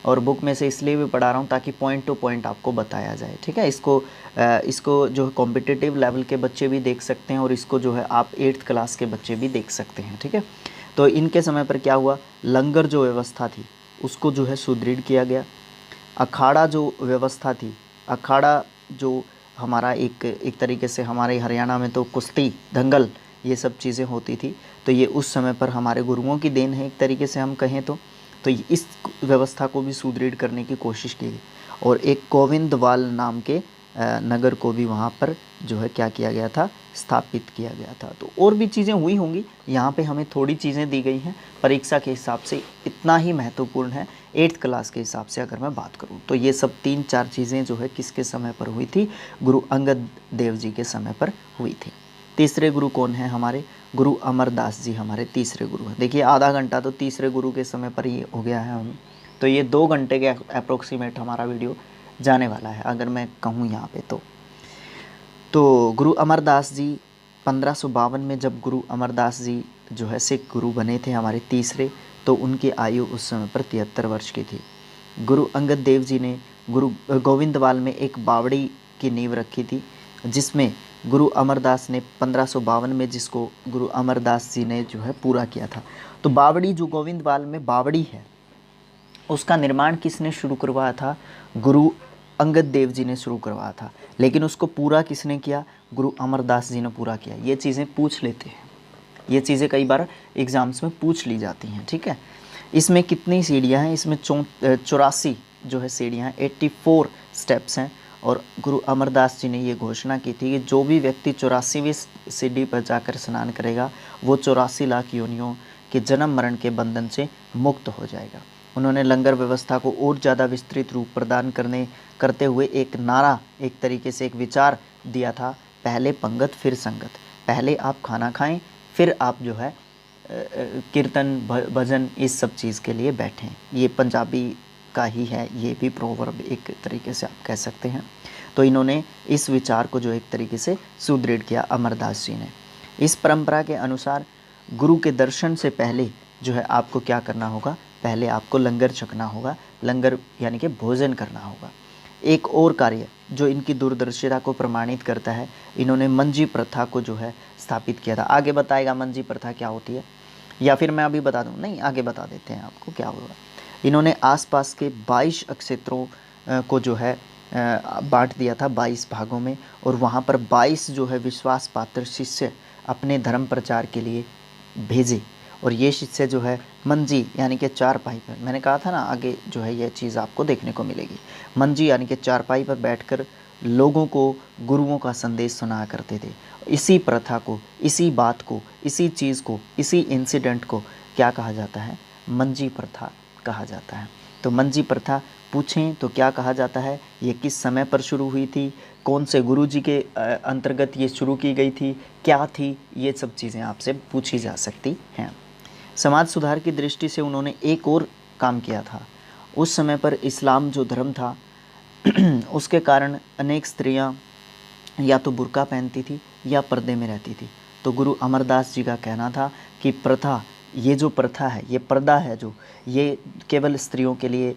A: और बुक में से इसलिए भी पढ़ा रहा हूँ ताकि पॉइंट टू पॉइंट आपको बताया जाए, ठीक है। इसको जो है कॉम्पिटिटिव लेवल के बच्चे भी देख सकते हैं, और इसको जो है आप 8th क्लास के बच्चे भी देख सकते हैं, ठीक है। तो इनके समय पर क्या हुआ, लंगर जो व्यवस्था थी उसको जो है सुदृढ़ किया गया। अखाड़ा जो व्यवस्था थी, अखाड़ा जो हमारा एक तरीके से हमारे हरियाणा में तो कुश्ती, दंगल, ये सब चीज़ें होती थी, तो ये उस समय पर हमारे गुरुओं की देन है एक तरीके से हम कहें तो इस व्यवस्था को भी सुदृढ़ करने की कोशिश की गई। और एक गोविंदवाल नाम के नगर को भी वहाँ पर जो है क्या किया गया था, स्थापित किया गया था। तो और भी चीज़ें हुई होंगी, यहाँ पे हमें थोड़ी चीज़ें दी गई हैं, परीक्षा के हिसाब से इतना ही महत्वपूर्ण है। 8th क्लास के हिसाब से अगर मैं बात करूँ तो ये सब 3-4 चीज़ें जो है किसके समय पर हुई थी, गुरु अंगद देव जी के समय पर हुई थी। तीसरे गुरु कौन है हमारे, गुरु अमरदास जी हमारे तीसरे गुरु हैं। देखिए आधा घंटा तो तीसरे गुरु के समय पर ये हो गया है हम, तो ये 2 घंटे के अप्रोक्सीमेट हमारा वीडियो जाने वाला है अगर मैं कहूँ यहाँ पे तो गुरु अमरदास जी 1552 में जब गुरु अमरदास जी जो है सिख गुरु बने थे हमारे तीसरे, तो उनकी आयु उस समय पर 73 वर्ष की थी। गुरु अंगद देव जी ने गुरु गोविंदवाल में एक बावड़ी की नींव रखी थी, जिसमें गुरु अमरदास ने 1552 में जिसको गुरु अमरदास जी ने जो है पूरा किया था। तो बावड़ी जो गोविंदवाल में बावड़ी है उसका निर्माण किसने शुरू करवाया था, गुरु अंगद देव जी ने शुरू करवाया था, लेकिन उसको पूरा किसने किया, गुरु अमरदास जी ने पूरा किया। ये चीज़ें पूछ लेते हैं, ये चीज़ें कई बार एग्ज़ाम्स में पूछ ली जाती हैं, ठीक है। इसमें कितनी सीढ़ियाँ हैं, इसमें 84 जो है सीढ़ियाँ हैं, 84 स्टेप्स हैं। और गुरु अमरदास जी ने ये घोषणा की थी कि जो भी व्यक्ति 84वीं सीढ़ी पर जाकर स्नान करेगा वो 84 लाख योनियों के जन्म मरण के बंधन से मुक्त हो जाएगा। उन्होंने लंगर व्यवस्था को और ज़्यादा विस्तृत रूप प्रदान करते हुए एक नारा, एक तरीके से एक विचार दिया था, पहले पंगत फिर संगत। पहले आप खाना खाएं, फिर आप जो है कीर्तन भजन इस सब चीज़ के लिए बैठें। ये पंजाबी का ही है, ये भी प्रोवर्ब एक तरीके से आप कह सकते हैं। तो इन्होंने इस विचार को जो एक तरीके से सुदृढ़ किया अमरदास जी ने। इस परंपरा के अनुसार गुरु के दर्शन से पहले जो है आपको क्या करना होगा, पहले आपको लंगर छकना होगा, लंगर यानी कि भोजन करना होगा। एक और कार्य जो इनकी दूरदर्शिता को प्रमाणित करता है, इन्होंने मंजी प्रथा को जो है स्थापित किया था। आगे बताएगा मंजी प्रथा क्या होती है, या फिर मैं अभी बता दूं, नहीं आगे बता देते हैं आपको क्या होगा। इन्होंने आसपास के 22 क्षेत्रों को जो है बांट दिया था 22 भागों में, और वहाँ पर 22 जो है विश्वास पात्र शिष्य अपने धर्म प्रचार के लिए भेजे। और ये शिष्य जो है मंजी यानी कि चारपाई पर, मैंने कहा था ना आगे जो है ये चीज़ आपको देखने को मिलेगी। मंजी यानी कि चारपाई पर बैठकर लोगों को गुरुओं का संदेश सुनाया करते थे। इसी प्रथा को, इसी बात को, इसी चीज़ को, इसी इंसिडेंट को क्या कहा जाता है? मंजी प्रथा कहा जाता है। तो मंजी प्रथा पूछें तो क्या कहा जाता है? ये किस समय पर शुरू हुई थी? कौन से गुरुजी के अंतर्गत ये शुरू की गई थी? क्या थी? ये सब चीज़ें आपसे पूछी जा सकती हैं। समाज सुधार की दृष्टि से उन्होंने एक और काम किया था। उस समय पर इस्लाम जो धर्म था उसके कारण अनेक स्त्रियां या तो बुर्का पहनती थी या पर्दे में रहती थी। तो गुरु अमरदास जी का कहना था कि प्रथा, ये जो प्रथा है, ये पर्दा है, जो ये केवल स्त्रियों के लिए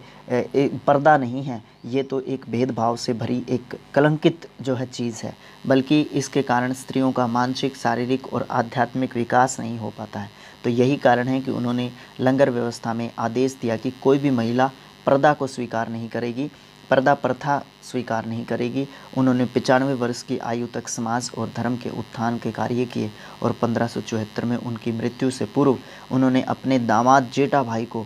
A: पर्दा नहीं है, ये तो एक भेदभाव से भरी एक कलंकित जो है चीज़ है, बल्कि इसके कारण स्त्रियों का मानसिक, शारीरिक और आध्यात्मिक विकास नहीं हो पाता है। तो यही कारण है कि उन्होंने लंगर व्यवस्था में आदेश दिया कि कोई भी महिला पर्दा को स्वीकार नहीं करेगी, पर्दा प्रथा स्वीकार नहीं करेगी। उन्होंने 95 वर्ष की आयु तक समाज और धर्म के उत्थान के कार्य किए और 1574 में उनकी मृत्यु से पूर्व उन्होंने अपने दामाद जेठा भाई को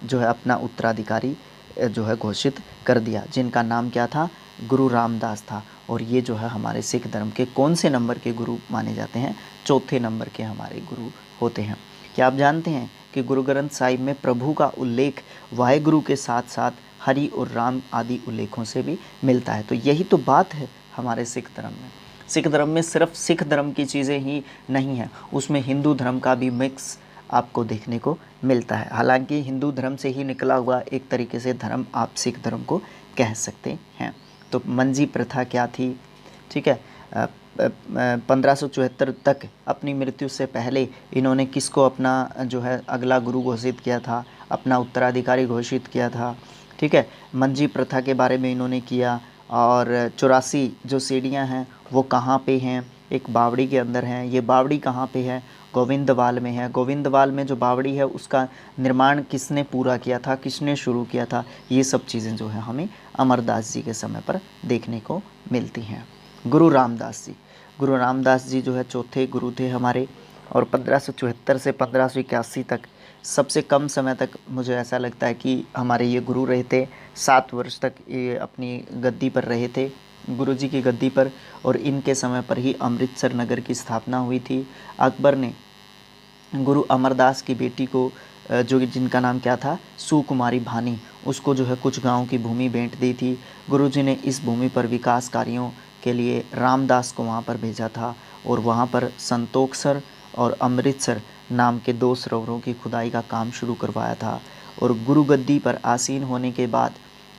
A: जो है अपना उत्तराधिकारी जो है घोषित कर दिया, जिनका नाम क्या था? गुरु रामदास था। और ये जो है हमारे सिख धर्म के कौन से नंबर के गुरु माने जाते हैं? चौथे नंबर के हमारे गुरु होते हैं। क्या आप जानते हैं कि गुरु ग्रंथ साहिब में प्रभु का उल्लेख वाहेगुरु के साथ साथ हरि और राम आदि उल्लेखों से भी मिलता है? तो यही तो बात है हमारे सिख धर्म में। सिख धर्म में सिर्फ सिख धर्म की चीज़ें ही नहीं हैं, उसमें हिंदू धर्म का भी मिक्स आपको देखने को मिलता है। हालांकि हिंदू धर्म से ही निकला हुआ एक तरीके से धर्म आप सिख धर्म को कह सकते हैं। तो मंजी प्रथा क्या थी? ठीक है, 1574 तक अपनी मृत्यु से पहले इन्होंने किसको अपना जो है अगला गुरु घोषित किया था, अपना उत्तराधिकारी घोषित किया था? ठीक है, मंजी प्रथा के बारे में इन्होंने किया। और 84 जो सीढ़ियाँ हैं वो कहाँ पे हैं? एक बावड़ी के अंदर हैं। ये बावड़ी कहाँ पे है? गोविंदवाल में है। गोविंदवाल में जो बावड़ी है उसका निर्माण किसने पूरा किया था, किसने शुरू किया था? ये सब चीज़ें जो है हमें अमरदास जी के समय पर देखने को मिलती हैं। गुरु रामदास जी, गुरु रामदास जी जो है चौथे गुरु थे हमारे। और 1574 से 1581 तक सबसे कम समय तक मुझे ऐसा लगता है कि हमारे ये गुरु रहे थे। 7 वर्ष तक ये अपनी गद्दी पर रहे थे, गुरुजी की गद्दी पर। और इनके समय पर ही अमृतसर नगर की स्थापना हुई थी। अकबर ने गुरु अमरदास की बेटी को जो जिनका नाम क्या था, सुकुमारी भानी, उसको जो है कुछ गांव की भूमि भेंट दी थी। गुरुजी ने इस भूमि पर विकास कार्यों के लिए रामदास को वहां पर भेजा था और वहां पर संतोखसर और अमृतसर नाम के 2 सरोवरों की खुदाई का काम शुरू करवाया था। और गुरु गद्दी पर आसीन होने के बाद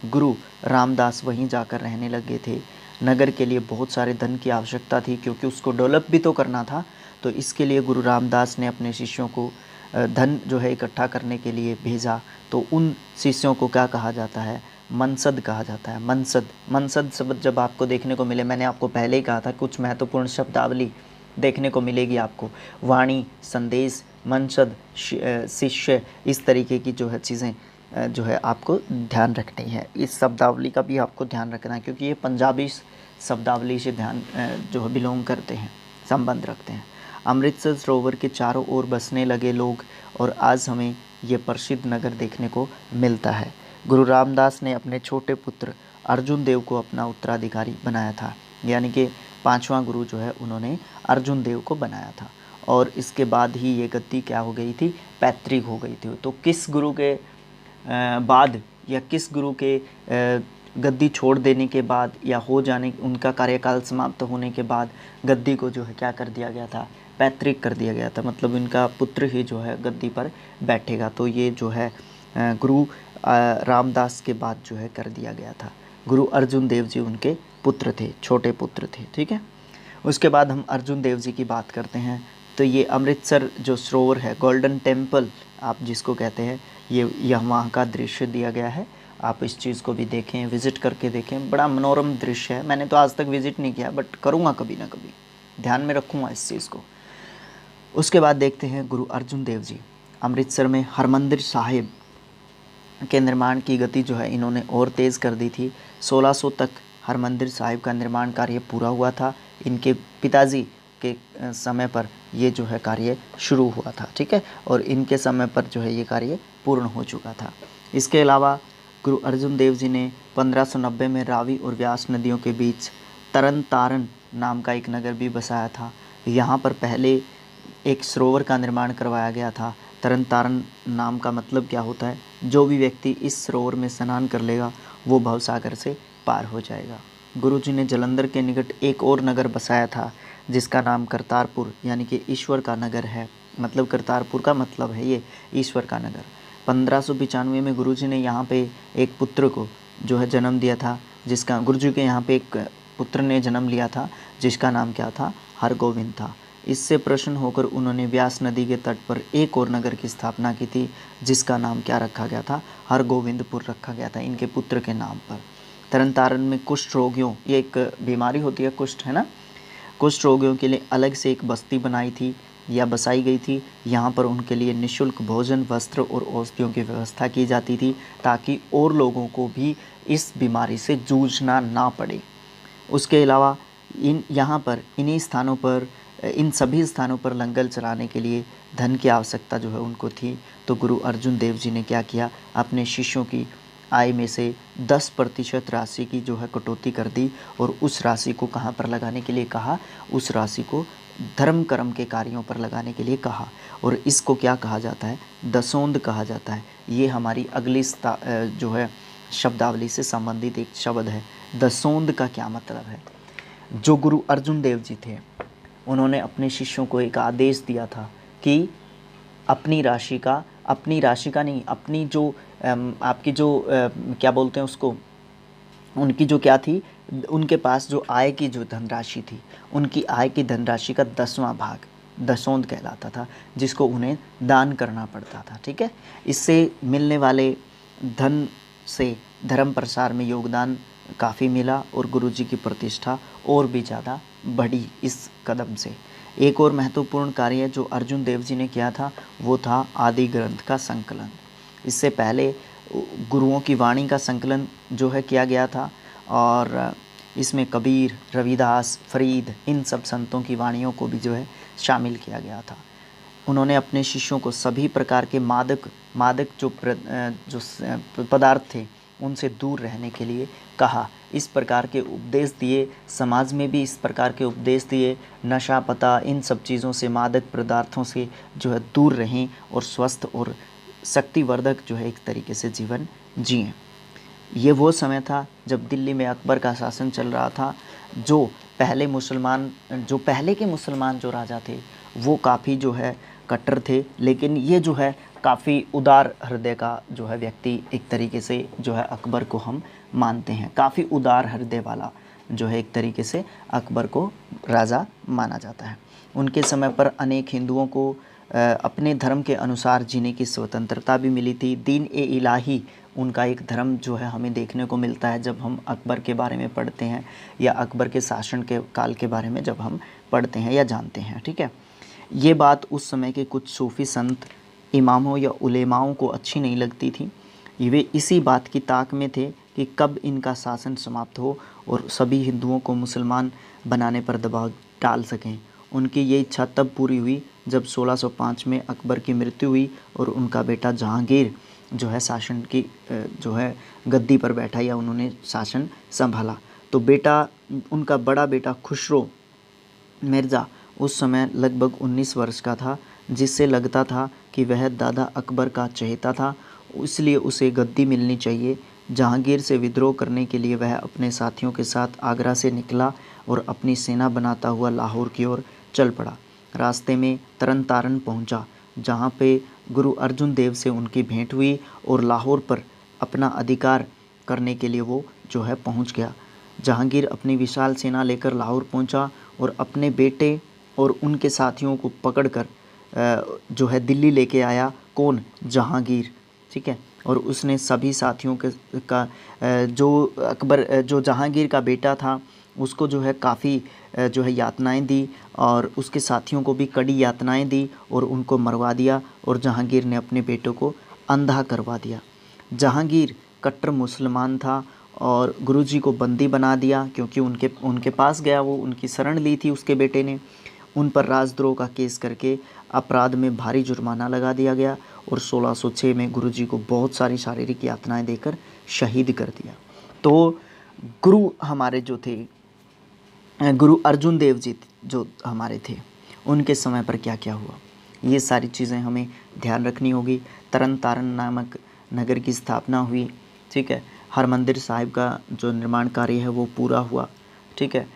A: गुरु रामदास वहीं जाकर रहने लगे थे। नगर के लिए बहुत सारे धन की आवश्यकता थी क्योंकि उसको डेवलप भी तो करना था। तो इसके लिए गुरु रामदास ने अपने शिष्यों को धन जो है इकट्ठा करने के लिए भेजा। तो उन शिष्यों को क्या कहा जाता है? मनसद कहा जाता है। मनसद, मनसद शब्द जब आपको देखने को मिले, मैंने आपको पहले ही कहा था कुछ महत्वपूर्ण शब्दावली देखने को मिलेगी आपको। वाणी, संदेश, मनसद, शिष्य, इस तरीके की जो है चीज़ें जो है आपको ध्यान रखनी है। इस शब्दावली का भी आपको ध्यान रखना है क्योंकि ये पंजाबी शब्दावली से ध्यान जो है बिलोंग करते हैं, संबंध रखते हैं। अमृतसर सरोवर के चारों ओर बसने लगे लोग और आज हमें ये प्रसिद्ध नगर देखने को मिलता है। गुरु रामदास ने अपने छोटे पुत्र अर्जुन देव को अपना उत्तराधिकारी बनाया था, यानी कि 5वां गुरु जो है उन्होंने अर्जुन देव को बनाया था। और इसके बाद ही ये गद्दी क्या हो गई थी? पैतृक हो गई थी। तो किस गुरु के बाद या किस गुरु के गद्दी छोड़ देने के बाद या हो जाने, उनका कार्यकाल समाप्त होने के बाद गद्दी को जो है क्या कर दिया गया था? पैतृक कर दिया गया था। मतलब इनका पुत्र ही जो है गद्दी पर बैठेगा। तो ये जो है गुरु रामदास के बाद जो है कर दिया गया था। गुरु अर्जुन देव जी उनके पुत्र थे, छोटे पुत्र थे। ठीक है, उसके बाद हम अर्जुन देव जी की बात करते हैं। तो ये अमृतसर जो सरोवर है, गोल्डन टेम्पल आप जिसको कहते हैं, ये वहाँ का दृश्य दिया गया है। आप इस चीज़ को भी देखें, विज़िट करके देखें, बड़ा मनोरम दृश्य है। मैंने तो आज तक विज़िट नहीं किया बट करूँगा कभी ना कभी, ध्यान में रखूँगा इस चीज़ को। उसके बाद देखते हैं गुरु अर्जुन देव जी। अमृतसर में हरमंदिर साहिब के निर्माण की गति जो है इन्होंने और तेज़ कर दी थी। 1600 तक हरमंदिर साहिब का निर्माण कार्य पूरा हुआ था। इनके पिताजी के समय पर ये जो है कार्य शुरू हुआ था, ठीक है, और इनके समय पर जो है ये कार्य पूर्ण हो चुका था। इसके अलावा गुरु अर्जुन देव जी ने 1590 में रावी और व्यास नदियों के बीच तरन तारण नाम का एक नगर भी बसाया था। यहाँ पर पहले एक सरोवर का निर्माण करवाया गया था। तरन तारण नाम का मतलब क्या होता है? जो भी व्यक्ति इस सरोवर में स्नान कर लेगा वो भवसागर से पार हो जाएगा। गुरु जी ने जालंधर के निकट एक और नगर बसाया था जिसका नाम करतारपुर यानी कि ईश्वर का नगर है। मतलब करतारपुर का मतलब है ये ईश्वर का नगर। 1595 में गुरु जी ने यहाँ पे एक पुत्र को जो है जन्म दिया था, जिसका गुरु जी के यहाँ पे एक पुत्र ने जन्म लिया था जिसका नाम क्या था? हरगोविंद था। इससे प्रसन्न होकर उन्होंने व्यास नदी के तट पर एक और नगर की स्थापना की थी जिसका नाम क्या रखा गया था? हरगोविंदपुर रखा गया था इनके पुत्र के नाम पर। तरन तारण में कुष्ठ रोगियों, ये एक बीमारी होती है कुष्ठ, है ना, कुष्ठ रोगियों के लिए अलग से एक बस्ती बनाई थी या बसाई गई थी। यहाँ पर उनके लिए निःशुल्क भोजन, वस्त्र और औषधियों की व्यवस्था की जाती थी ताकि और लोगों को भी इस बीमारी से जूझना ना पड़े। उसके अलावा इन सभी स्थानों पर लंगर चलाने के लिए धन की आवश्यकता जो है उनको थी। तो गुरु अर्जुन देव जी ने क्या किया? अपने शिष्यों की आय में से 10% राशि की जो है कटौती कर दी और उस राशि को कहाँ पर लगाने के लिए कहा? उस राशि को धर्म कर्म के कार्यों पर लगाने के लिए कहा। और इसको क्या कहा जाता है? दसोंद कहा जाता है। ये हमारी अगली जो है शब्दावली से संबंधित एक शब्द है। दसोंद का क्या मतलब है? जो गुरु अर्जुन देव जी थे उन्होंने अपने शिष्यों को एक आदेश दिया था कि अपनी राशि का नहीं, अपनी जो आपकी जो क्या बोलते हैं उसको, उनकी जो क्या थी, उनके पास जो आय की जो धनराशि थी, उनकी आय की धनराशि का 10वां भाग दसोंद कहलाता था, जिसको उन्हें दान करना पड़ता था, ठीक है। इससे मिलने वाले धन से धर्म प्रसार में योगदान काफ़ी मिला और गुरुजी की प्रतिष्ठा और भी ज़्यादा बढ़ी इस कदम से। एक और महत्वपूर्ण कार्य जो अर्जुन देव जी ने किया था वो था आदि ग्रंथ का संकलन। इससे पहले गुरुओं की वाणी का संकलन जो है किया गया था और इसमें कबीर, रविदास, फरीद, इन सब संतों की वाणियों को भी जो है शामिल किया गया था। उन्होंने अपने शिष्यों को सभी प्रकार के मादक जो पदार्थ थे उनसे दूर रहने के लिए कहा। इस प्रकार के उपदेश दिए, समाज में भी इस प्रकार के उपदेश दिए, नशा पता इन सब चीज़ों से, मादक पदार्थों से जो है दूर रहें और स्वस्थ और शक्तिवर्धक जो है एक तरीके से जीवन जिएं। ये वो समय था जब दिल्ली में अकबर का शासन चल रहा था। जो पहले के मुसलमान जो राजा थे वो काफ़ी जो है कट्टर थे, लेकिन ये जो है काफ़ी उदार हृदय का जो है व्यक्ति एक तरीके से जो है अकबर को हम मानते हैं। काफ़ी उदार हृदय वाला जो है एक तरीके से अकबर को राजा माना जाता है। उनके समय पर अनेक हिंदुओं को अपने धर्म के अनुसार जीने की स्वतंत्रता भी मिली थी। दीन-ए-इलाही उनका एक धर्म जो है हमें देखने को मिलता है जब हम अकबर के बारे में पढ़ते हैं या अकबर के शासन के काल के बारे में जब हम पढ़ते हैं या जानते हैं, ठीक है। ये बात उस समय के कुछ सूफ़ी संत, इमामों या उलेमाओं को अच्छी नहीं लगती थी। वे इसी बात की ताक में थे कि कब इनका शासन समाप्त हो और सभी हिंदुओं को मुसलमान बनाने पर दबाव डाल सकें। उनकी ये इच्छा तब पूरी हुई जब 1605 में अकबर की मृत्यु हुई और उनका बेटा जहांगीर जो है शासन की जो है गद्दी पर बैठा या उन्होंने शासन संभाला। तो उनका बड़ा बेटा खुसरो मिर्ज़ा उस समय लगभग 19 वर्ष का था, जिससे लगता था कि वह दादा अकबर का चहेता था, इसलिए उसे गद्दी मिलनी चाहिए। जहांगीर से विद्रोह करने के लिए वह अपने साथियों के साथ आगरा से निकला और अपनी सेना बनाता हुआ लाहौर की ओर चल पड़ा। रास्ते में तरन तारण पहुंचा, जहां पे गुरु अर्जुन देव से उनकी भेंट हुई और लाहौर पर अपना अधिकार करने के लिए वो जो है पहुंच गया। जहांगीर अपनी विशाल सेना लेकर लाहौर पहुंचा और अपने बेटे और उनके साथियों को पकड़कर जो है दिल्ली लेके आया। कौन? जहांगीर, ठीक है। और उसने सभी साथियों जो जहांगीर का बेटा था उसको जो है काफ़ी जो है यातनाएं दी और उसके साथियों को भी कड़ी यातनाएं दी और उनको मरवा दिया और जहांगीर ने अपने बेटों को अंधा करवा दिया। जहांगीर कट्टर मुसलमान था और गुरुजी को बंदी बना दिया क्योंकि उनके पास गया, वो उनकी शरण ली थी उसके बेटे ने। उन पर राजद्रोह का केस करके अपराध में भारी जुर्माना लगा दिया गया और 1606 में गुरुजी को बहुत सारी शारीरिक यातनाएं देकर शहीद कर दिया। तो गुरु हमारे जो थे, गुरु अर्जुन देव जी जो हमारे थे, उनके समय पर क्या क्या हुआ, ये सारी चीज़ें हमें ध्यान रखनी होगी। तरन तारण नामक नगर की स्थापना हुई, ठीक है। हरमंदिर साहिब का जो निर्माण कार्य है वो पूरा हुआ, ठीक है।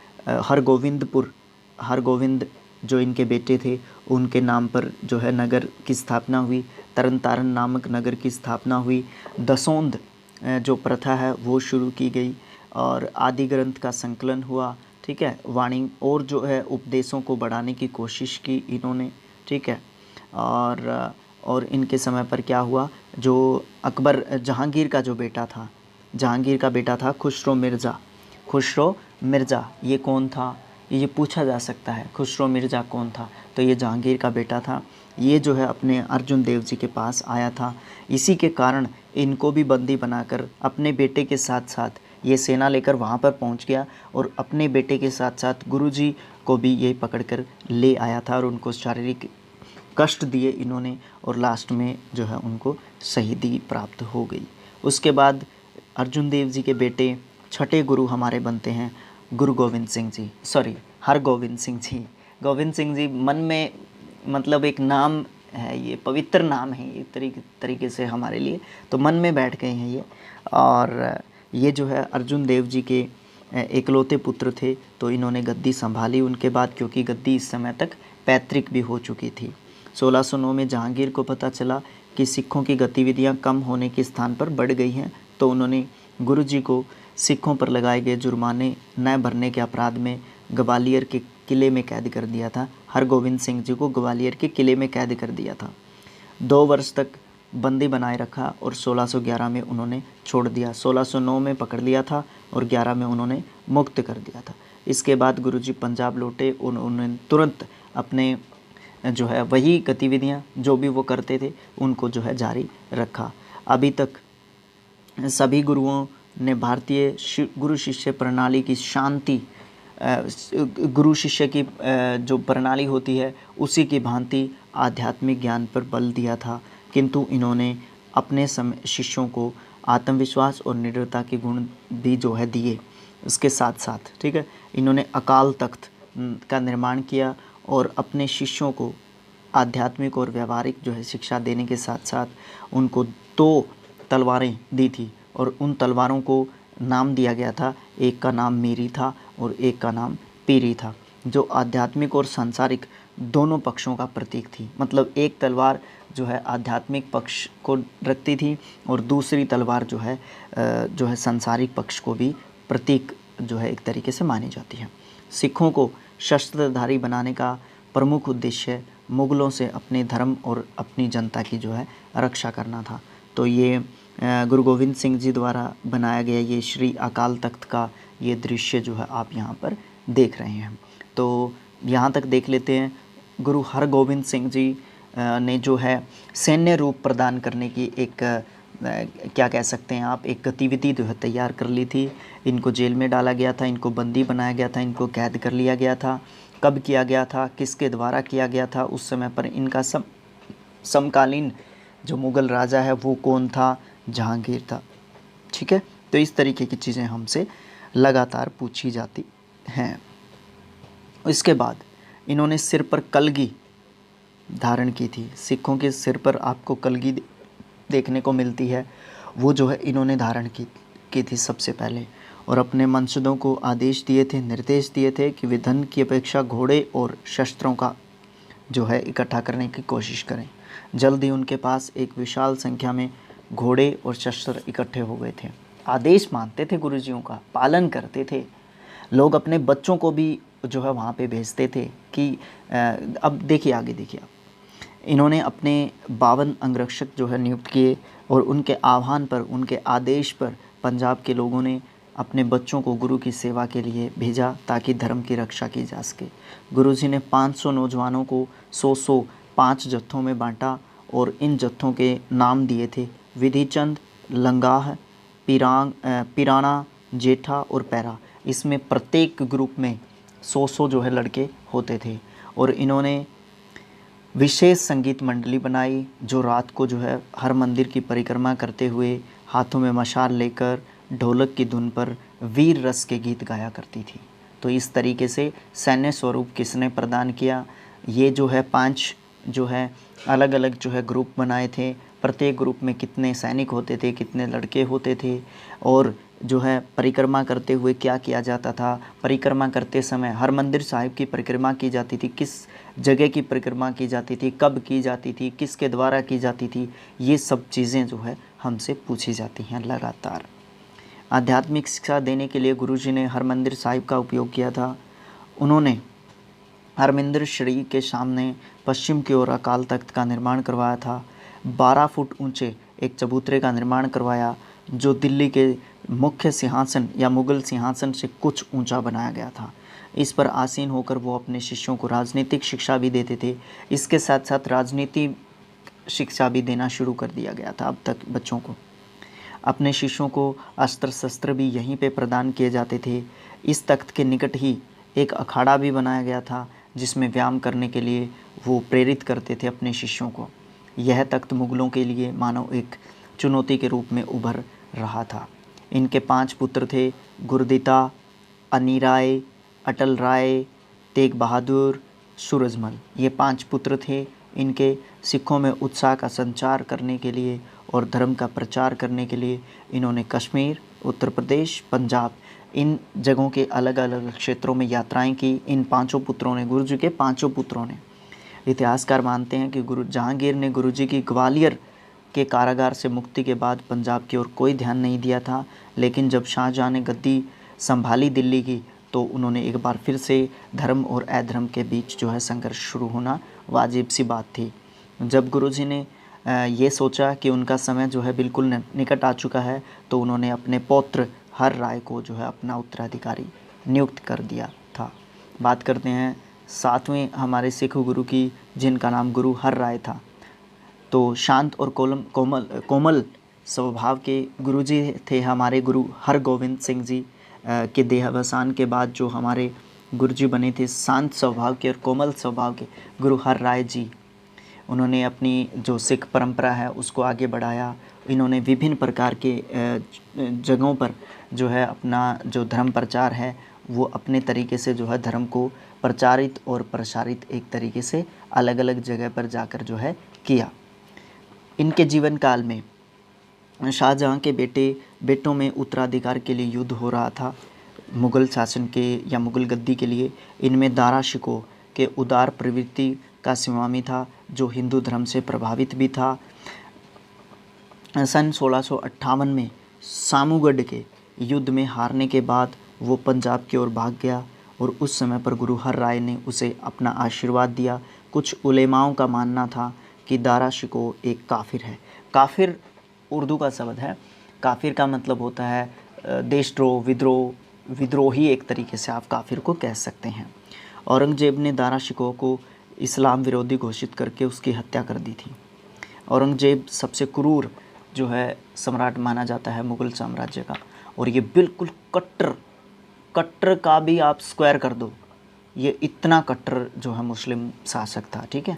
A: हरगोविंद जो इनके बेटे थे उनके नाम पर जो है नगर की स्थापना हुई। तरन तारण नामक नगर की स्थापना हुई। दसोंध जो प्रथा है वो शुरू की गई और आदि ग्रंथ का संकलन हुआ, ठीक है। वाणी और जो है उपदेशों को बढ़ाने की कोशिश की इन्होंने, ठीक है। और इनके समय पर क्या हुआ, जो अकबर जहांगीर का जो बेटा था, जहांगीर का बेटा था खुसरो मिर्ज़ा, ये कौन था, ये पूछा जा सकता है, खुसरो मिर्ज़ा कौन था। तो ये जहांगीर का बेटा था। ये जो है अपने अर्जुन देव जी के पास आया था। इसी के कारण इनको भी बंदी बनाकर अपने बेटे के साथ साथ ये सेना लेकर वहाँ पर पहुँच गया और अपने बेटे के साथ साथ गुरुजी को भी ये पकड़कर ले आया था और उनको शारीरिक कष्ट दिए इन्होंने और लास्ट में जो है उनको शहीदी प्राप्त हो गई। उसके बाद अर्जुन देव जी के बेटे छठे गुरु हमारे बनते हैं हरगोविंद सिंह जी। गोविंद सिंह जी मन में मतलब एक नाम है, ये पवित्र नाम है ये तरीके से हमारे लिए, तो मन में बैठ गए हैं ये। और ये जो है अर्जुन देव जी के एकलौते पुत्र थे, तो इन्होंने गद्दी संभाली उनके बाद, क्योंकि गद्दी इस समय तक पैतृक भी हो चुकी थी। 1609 में जहांगीर को पता चला कि सिखों की गतिविधियां कम होने के स्थान पर बढ़ गई हैं, तो उन्होंने गुरुजी को सिखों पर लगाए गए जुर्माने न भरने के अपराध में ग्वालियर के किले में कैद कर दिया था। हरगोविंद सिंह जी को ग्वालियर के किले में कैद कर दिया था। 2 वर्ष तक बंदी बनाए रखा और 1611 में उन्होंने छोड़ दिया। 1609 में पकड़ लिया था और 11 में उन्होंने मुक्त कर दिया था। इसके बाद गुरुजी पंजाब लौटे, उन्होंने तुरंत अपने जो है वही गतिविधियाँ जो भी वो करते थे उनको जो है जारी रखा। अभी तक सभी गुरुओं ने भारतीय गुरु शिष्य प्रणाली की शांति, गुरु शिष्य की जो प्रणाली होती है उसी की भांति आध्यात्मिक ज्ञान पर बल दिया था, किंतु इन्होंने अपने शिष्यों को आत्मविश्वास और निडरता के गुण भी जो है दिए। उसके साथ साथ, ठीक है, इन्होंने अकाल तख्त का निर्माण किया और अपने शिष्यों को आध्यात्मिक और व्यवहारिक जो है शिक्षा देने के साथ साथ उनको 2 तलवारें दी थी और उन तलवारों को नाम दिया गया था। एक का नाम मीरी था और एक का नाम पीरी था, जो आध्यात्मिक और सांसारिक दोनों पक्षों का प्रतीक थी। मतलब एक तलवार जो है आध्यात्मिक पक्ष को रखती थी और दूसरी तलवार जो है सांसारिक पक्ष को भी प्रतीक जो है एक तरीके से मानी जाती है। सिखों को शस्त्रधारी बनाने का प्रमुख उद्देश्य मुग़लों से अपने धर्म और अपनी जनता की जो है रक्षा करना था। तो ये गुरु गोविंद सिंह जी द्वारा बनाया गया ये श्री अकाल तख्त का ये दृश्य जो है आप यहाँ पर देख रहे हैं। तो यहाँ तक देख लेते हैं। गुरु हरगोविंद सिंह जी ने जो है सैन्य रूप प्रदान करने की एक क्या कह सकते हैं आप, एक गतिविधि जो है तैयार कर ली थी। इनको जेल में डाला गया था, इनको बंदी बनाया गया था, इनको कैद कर लिया गया था। कब किया गया था, किसके द्वारा किया गया था, उस समय पर इनका समकालीन जो मुग़ल राजा है वो कौन था, जहांगीर था, ठीक है। तो इस तरीके की चीज़ें हमसे लगातार पूछी जाती हैं। इसके बाद इन्होंने सिर पर कलगी धारण की थी। सिखों के सिर पर आपको कलगी देखने को मिलती है, वो जो है इन्होंने धारण की थी सबसे पहले, और अपने वंशजों को आदेश दिए थे, निर्देश दिए थे कि वे धन की अपेक्षा घोड़े और शस्त्रों का जो है इकट्ठा करने की कोशिश करें। जल्द ही उनके पास एक विशाल संख्या में घोड़े और शस्त्र इकट्ठे हो गए थे। आदेश मानते थे गुरुजियों का, पालन करते थे। लोग अपने बच्चों को भी जो है वहाँ पे भेजते थे कि अब देखिए आगे देखिए आप, इन्होंने अपने 52 अंगरक्षक जो है नियुक्त किए और उनके आह्वान पर, उनके आदेश पर पंजाब के लोगों ने अपने बच्चों को गुरु की सेवा के लिए भेजा ताकि धर्म की रक्षा की जा सके। गुरुजी ने 500 नौजवानों को 100 5 जत्थों में बांटा और इन जत्थों के नाम दिए थे विधिचंद, लंगाह, पिराना, जेठा और पैरा। इसमें प्रत्येक ग्रुप में 100 जो है लड़के होते थे। और इन्होंने विशेष संगीत मंडली बनाई जो रात को जो है हर मंदिर की परिक्रमा करते हुए हाथों में मशाल लेकर ढोलक की धुन पर वीर रस के गीत गाया करती थी। तो इस तरीके से सैन्य स्वरूप किसने प्रदान किया, ये जो है 5 जो है अलग अलग जो है ग्रुप बनाए थे। प्रत्येक ग्रुप में कितने सैनिक होते थे, कितने लड़के होते थे, और जो है परिक्रमा करते हुए क्या किया जाता था। परिक्रमा करते समय हरमंदिर साहिब की परिक्रमा की जाती थी, किस जगह की परिक्रमा की जाती थी, कब की जाती थी, किसके द्वारा की जाती थी, ये सब चीज़ें जो है हमसे पूछी जाती हैं लगातार। आध्यात्मिक शिक्षा देने के लिए गुरुजी ने हरमंदिर साहिब का उपयोग किया था। उन्होंने हरमंदिर श्री के सामने पश्चिम की ओर अकाल तख्त का निर्माण करवाया था। 12 फुट ऊंचे एक चबूतरे का निर्माण करवाया जो दिल्ली के मुख्य सिंहासन या मुग़ल सिंहासन से कुछ ऊंचा बनाया गया था। इस पर आसीन होकर वो अपने शिष्यों को राजनीतिक शिक्षा भी देते थे। इसके साथ साथ राजनीति शिक्षा भी देना शुरू कर दिया गया था अब तक बच्चों को। अपने शिष्यों को अस्त्र शस्त्र भी यहीं पे प्रदान किए जाते थे। इस तख्त के निकट ही एक अखाड़ा भी बनाया गया था जिसमें व्यायाम करने के लिए वो प्रेरित करते थे अपने शिष्यों को। यह तख्त मुग़लों के लिए मानो एक चुनौती के रूप में उभर रहा था। इनके 5 पुत्र थे, गुरदिता, अनिराय, अटल राय, तेग बहादुर, सूरजमल। ये 5 पुत्र थे। इनके सिखों में उत्साह का संचार करने के लिए और धर्म का प्रचार करने के लिए इन्होंने कश्मीर, उत्तर प्रदेश, पंजाब इन जगहों के अलग अलग क्षेत्रों में यात्राएं की। इन 5 पुत्रों ने, गुरुजी के 5 पुत्रों ने, इतिहासकार मानते हैं कि गुरु जहांगीर ने गुरुजी की ग्वालियर के कारागार से मुक्ति के बाद पंजाब की ओर कोई ध्यान नहीं दिया था, लेकिन जब शाहजहाँ ने गद्दी संभाली दिल्ली की तो उन्होंने एक बार फिर से धर्म और अधर्म के बीच जो है संघर्ष शुरू होना वाजिब सी बात थी। जब गुरुजी ने ये सोचा कि उनका समय जो है बिल्कुल निकट आ चुका है तो उन्होंने अपने पौत्र हर राय को जो है अपना उत्तराधिकारी नियुक्त कर दिया था। बात करते हैं 7वें हमारे सिख गुरु की, जिनका नाम गुरु हर राय था। तो शांत और कोमल स्वभाव के गुरुजी थे हमारे गुरु हरगोविंद सिंह जी के देहावसान के बाद जो हमारे गुरुजी बने थे शांत स्वभाव के और कोमल स्वभाव के गुरु हर राय जी। उन्होंने अपनी जो सिख परंपरा है उसको आगे बढ़ाया। इन्होंने विभिन्न प्रकार के जगहों पर जो है अपना जो धर्म प्रचार है वो अपने तरीके से जो है धर्म को प्रचारित और प्रसारित एक तरीके से अलग अलग जगह पर जाकर जो है किया। इनके जीवन काल में शाहजहाँ के बेटों में उत्तराधिकार के लिए युद्ध हो रहा था मुग़ल शासन के या मुग़ल गद्दी के लिए। इनमें दारा शिकोह के उदार प्रवृत्ति का स्वामी था जो हिंदू धर्म से प्रभावित भी था। सन 1658 में सामूगढ़ के युद्ध में हारने के बाद वो पंजाब की ओर भाग गया और उस समय पर गुरु हर राय ने उसे अपना आशीर्वाद दिया। कुछ उलेमाओं का मानना था कि दारा शिकोह एक काफिर है। काफिर उर्दू का शब्द है। काफिर का मतलब होता है देशद्रोह, विद्रोही, एक तरीके से आप काफिर को कह सकते हैं। औरंगजेब ने दारा शिकोह को इस्लाम विरोधी घोषित करके उसकी हत्या कर दी थी। औरंगजेब सबसे क्रूर जो है सम्राट माना जाता है मुग़ल साम्राज्य का, और ये बिल्कुल कट्टर का भी आप स्क्वायर कर दो, ये इतना कट्टर जो है मुस्लिम शासक था। ठीक है।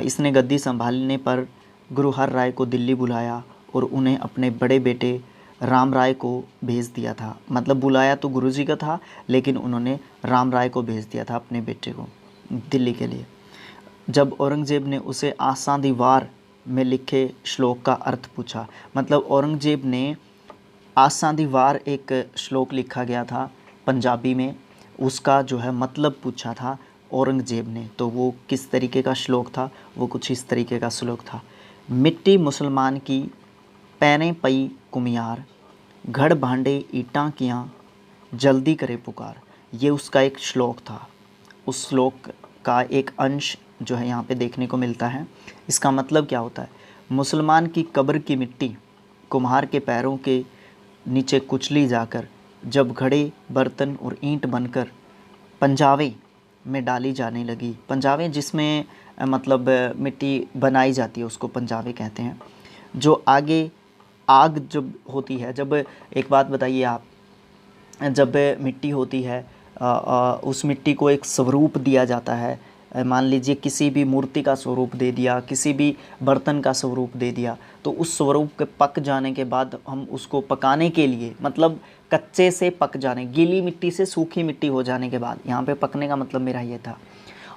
A: इसने गद्दी संभालने पर गुरु हर राय को दिल्ली बुलाया और उन्हें अपने बड़े बेटे राम राय को भेज दिया था। मतलब बुलाया तो गुरुजी का था लेकिन उन्होंने राम राय को भेज दिया था अपने बेटे को दिल्ली के लिए। जब औरंगजेब ने उसे आसा दी वार में लिखे श्लोक का अर्थ पूछा, मतलब औरंगजेब ने आसा दी वार एक श्लोक लिखा गया था पंजाबी में, उसका जो है मतलब पूछा था औरंगजेब ने। तो वो किस तरीके का श्लोक था, वो कुछ इस तरीके का श्लोक था। मिट्टी मुसलमान की पैने पई कुमियार, घड़ भांडे ईंटां कियां, जल्दी करे पुकार। ये उसका एक श्लोक था। उस श्लोक का एक अंश जो है यहाँ पे देखने को मिलता है। इसका मतलब क्या होता है, मुसलमान की कब्र की मिट्टी कुम्हार के पैरों के नीचे कुचली जाकर जब घड़े, बर्तन और ईंट बनकर पंजावे में डाली जाने लगी। पंजावे जिसमें मतलब मिट्टी बनाई जाती है उसको पंजावे कहते हैं। जो आगे आग जब होती है, जब एक बात बताइए आप, जब मिट्टी होती है उस मिट्टी को एक स्वरूप दिया जाता है। मान लीजिए किसी भी मूर्ति का स्वरूप दे दिया, किसी भी बर्तन का स्वरूप दे दिया, तो उस स्वरूप के पक जाने के बाद हम उसको पकाने के लिए, मतलब कच्चे से पक जाने, गीली मिट्टी से सूखी मिट्टी हो जाने के बाद, यहाँ पे पकने का मतलब मेरा ये था।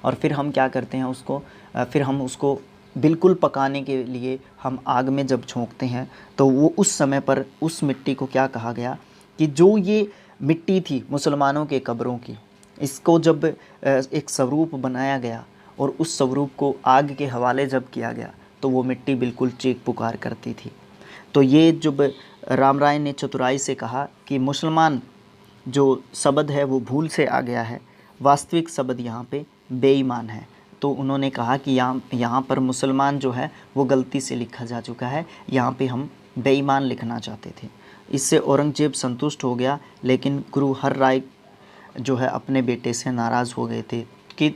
A: और फिर हम क्या करते हैं उसको, फिर हम उसको बिल्कुल पकाने के लिए हम आग में जब झोंकते हैं, तो वो उस समय पर उस मिट्टी को क्या कहा गया कि जो ये मिट्टी थी मुसलमानों के कब्रों की, इसको जब एक स्वरूप बनाया गया और उस स्वरूप को आग के हवाले जब किया गया, तो वो मिट्टी बिल्कुल चीख पुकार करती थी। तो ये जब राम राय ने चतुराई से कहा कि मुसलमान जो शब्द है वो भूल से आ गया है, वास्तविक शब्द यहाँ पे बेईमान है, तो उन्होंने कहा कि यहाँ पर मुसलमान जो है वो गलती से लिखा जा चुका है, यहाँ पे हम बेईमान लिखना चाहते थे। इससे औरंगजेब संतुष्ट हो गया, लेकिन गुरु हर राय जो है अपने बेटे से नाराज़ हो गए थे कि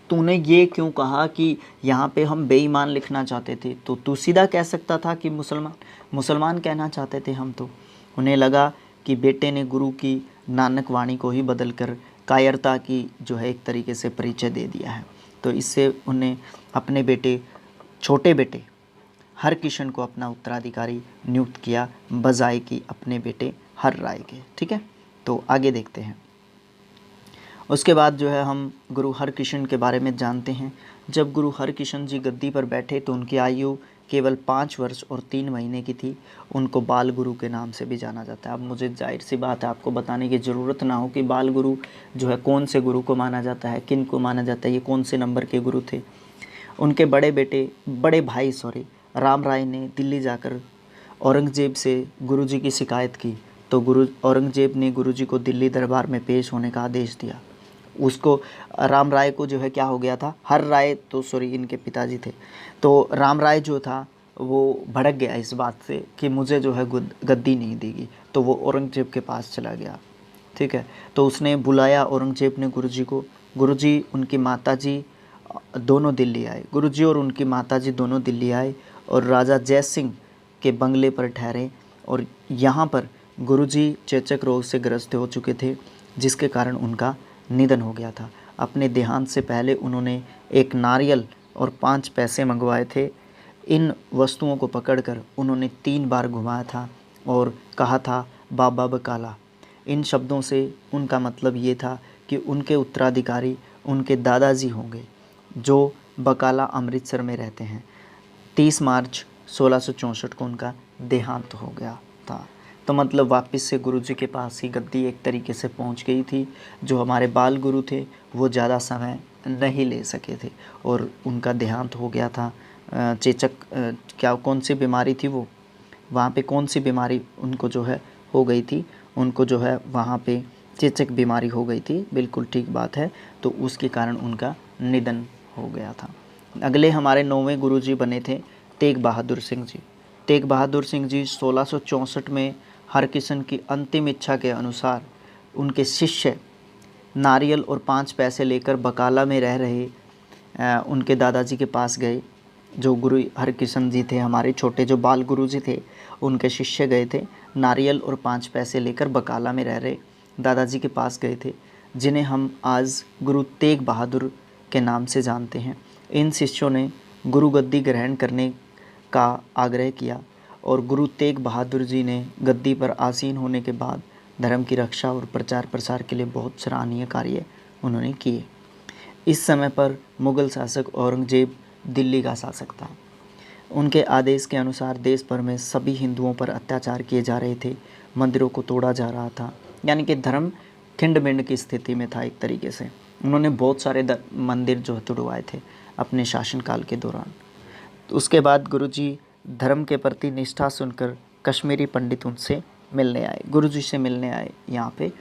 A: तूने ये क्यों कहा कि यहाँ पे हम बेईमान लिखना चाहते थे, तो तू सीधा कह सकता था कि मुसलमान कहना चाहते थे हम। तो उन्हें लगा कि बेटे ने गुरु की नानक वाणी को ही बदल कर कायरता की जो है एक तरीके से परिचय दे दिया है। तो इससे उन्हें अपने बेटे, छोटे बेटे हरकिशन को अपना उत्तराधिकारी नियुक्त किया, बजाय कि अपने बेटे हर राय के। ठीक है, तो आगे देखते हैं। उसके बाद जो है हम गुरु हरकिशन के बारे में जानते हैं। जब गुरु हरकिशन जी गद्दी पर बैठे तो उनकी आयु केवल 5 वर्ष और 3 महीने की थी। उनको बाल गुरु के नाम से भी जाना जाता है। अब मुझे जाहिर सी बात है, आपको बताने की ज़रूरत ना हो कि बाल गुरु जो है कौन से गुरु को माना जाता है, किन को माना जाता है, ये कौन से नंबर के गुरु थे। उनके बड़े भाई राम राय ने दिल्ली जाकर औरंगजेब से गुरुजी की शिकायत की, तो औरंगजेब ने गुरुजी को दिल्ली दरबार में पेश होने का आदेश दिया। उसको राम राय को जो है क्या हो गया था, हर राय तो इनके पिताजी थे, तो राम राय जो था वो भड़क गया इस बात से कि मुझे जो है गद्दी नहीं देगी, तो वो औरंगजेब के पास चला गया। ठीक है, तो उसने बुलाया औरंगजेब ने गुरुजी को। गुरुजी उनकी माताजी दोनों दिल्ली आए, गुरुजी और उनकी माताजी दोनों दिल्ली आए और राजा जय सिंह के बंगले पर ठहरे। और यहाँ पर गुरुजी चेचक रोग से ग्रस्त हो चुके थे, जिसके कारण उनका निधन हो गया था। अपने देहांत से पहले उन्होंने एक नारियल और 5 पैसे मंगवाए थे। इन वस्तुओं को पकड़कर उन्होंने 3 बार घुमाया था और कहा था बाबा बकाला। इन शब्दों से उनका मतलब ये था कि उनके उत्तराधिकारी उनके दादाजी होंगे, जो बकाला अमृतसर में रहते हैं। 30 मार्च 1664 को उनका देहांत हो गया था। तो मतलब वापस से गुरुजी के पास ही गद्दी एक तरीके से पहुंच गई थी। जो हमारे बाल गुरु थे वो ज़्यादा समय नहीं ले सके थे और उनका देहांत हो गया था। चेचक क्या कौन सी बीमारी थी, वो वहाँ पे कौन सी बीमारी उनको जो है हो गई थी, उनको जो है वहाँ पे चेचक बीमारी हो गई थी, बिल्कुल ठीक बात है। तो उसके कारण उनका निधन हो गया था। अगले हमारे 9वें गुरुजी बने थे तेग बहादुर सिंह जी। तेग बहादुर सिंह जी 1664 में हरकिशन की अंतिम इच्छा के अनुसार उनके शिष्य नारियल और 5 पैसे लेकर बकाला में रह रहे उनके दादाजी के पास गए। जो गुरु हरकिशन जी थे, हमारे छोटे जो बाल गुरु जी थे, उनके शिष्य गए थे, नारियल और 5 पैसे लेकर बकाला में रह रहे दादाजी के पास गए थे, जिन्हें हम आज गुरु तेग बहादुर के नाम से जानते हैं। इन शिष्यों ने गुरु गद्दी ग्रहण करने का आग्रह किया और गुरु तेग बहादुर जी ने गद्दी पर आसीन होने के बाद धर्म की रक्षा और प्रचार प्रसार के लिए बहुत सराहनीय कार्य उन्होंने किए। इस समय पर मुग़ल शासक औरंगजेब दिल्ली का शासक था। उनके आदेश के अनुसार देश भर में सभी हिंदुओं पर अत्याचार किए जा रहे थे, मंदिरों को तोड़ा जा रहा था, यानी कि धर्म खिंड-बिंड की स्थिति में था एक तरीके से। उन्होंने बहुत सारे मंदिर जो तुड़वाए थे अपने शासनकाल के दौरान। तो उसके बाद गुरुजी धर्म के प्रति निष्ठा सुनकर कश्मीरी पंडित उनसे मिलने आए, गुरुजी से मिलने आए। यहाँ पे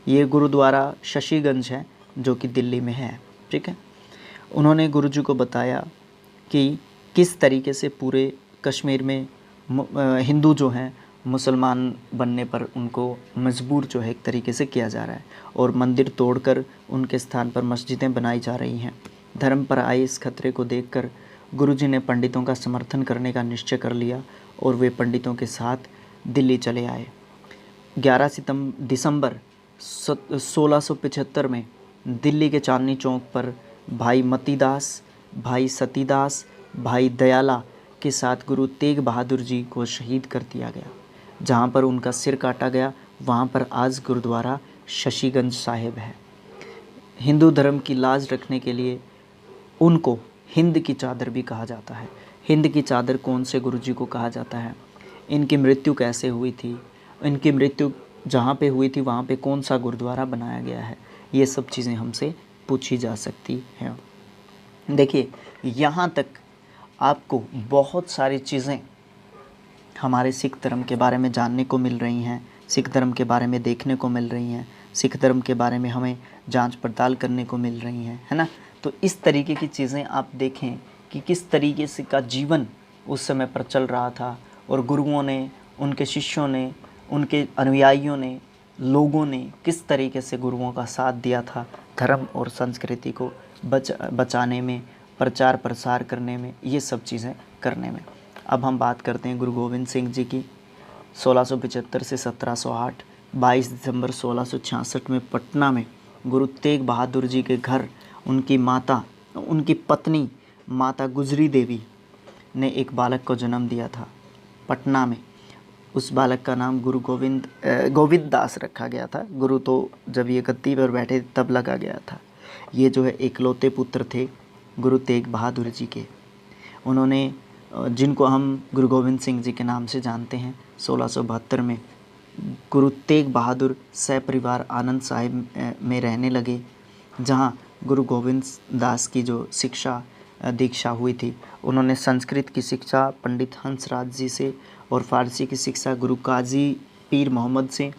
A: ये गुरुद्वारा शशिगंज है जो कि दिल्ली में है। ठीक है, उन्होंने गुरुजी को बताया कि किस तरीके से पूरे कश्मीर में हिंदू जो हैं मुसलमान बनने पर उनको मजबूर जो है एक तरीके से किया जा रहा है और मंदिर तोड़कर उनके स्थान पर मस्जिदें बनाई जा रही हैं। धर्म पर आए इस खतरे को देखकर गुरुजी ने पंडितों का समर्थन करने का निश्चय कर लिया और वे पंडितों के साथ दिल्ली चले आए। 11 दिसंबर 1675 में दिल्ली के चांदनी चौक पर भाई मतीदास, भाई सतीदास, भाई दयाला के साथ गुरु तेग बहादुर जी को शहीद कर दिया गया। जहाँ पर उनका सिर काटा गया वहाँ पर आज गुरुद्वारा शशिगंज साहिब है। हिंदू धर्म की लाज रखने के लिए उनको हिंद की चादर भी कहा जाता है। हिंद की चादर कौन से गुरु जी को कहा जाता है, इनकी मृत्यु कैसे हुई थी, इनकी मृत्यु जहाँ पे हुई थी वहाँ पे कौन सा गुरुद्वारा बनाया गया है, ये सब चीज़ें हमसे पूछी जा सकती हैं। देखिए यहाँ तक आपको बहुत सारी चीज़ें हमारे सिख धर्म के बारे में जानने को मिल रही हैं, सिख धर्म के बारे में देखने को मिल रही हैं, सिख धर्म के बारे में हमें जांच पड़ताल करने को मिल रही हैं, है ना। तो इस तरीके की चीज़ें आप देखें कि किस तरीके से का जीवन उस समय पर चल रहा था और गुरुओं ने, उनके शिष्यों ने, उनके अनुयायियों ने, लोगों ने किस तरीके से गुरुओं का साथ दिया था धर्म और संस्कृति को बचाने में, प्रचार प्रसार करने में, ये सब चीज़ें करने में। अब हम बात करते हैं गुरु गोविंद सिंह जी की। 1675 से 1708, 22 दिसंबर 1666 में पटना में गुरु तेग बहादुर जी के घर उनकी पत्नी माता गुजरी देवी ने एक बालक को जन्म दिया था पटना में। उस बालक का नाम गुरु गोविंद दास रखा गया था। गुरु तो जब ये गद्दी पर बैठे तब लगा गया था। ये जो है इकलौते पुत्र थे गुरु तेग बहादुर जी के। उन्होंने, जिनको हम गुरु गोविंद सिंह जी के नाम से जानते हैं, 1672 में गुरु तेग बहादुर सपरिवार आनंद साहिब में रहने लगे, जहाँ गुरु गोविंद दास की जो शिक्षा दीक्षा हुई थी। उन्होंने संस्कृत की शिक्षा पंडित हंसराज जी से और फ़ारसी की शिक्षा गुरु काजी पीर मोहम्मद से,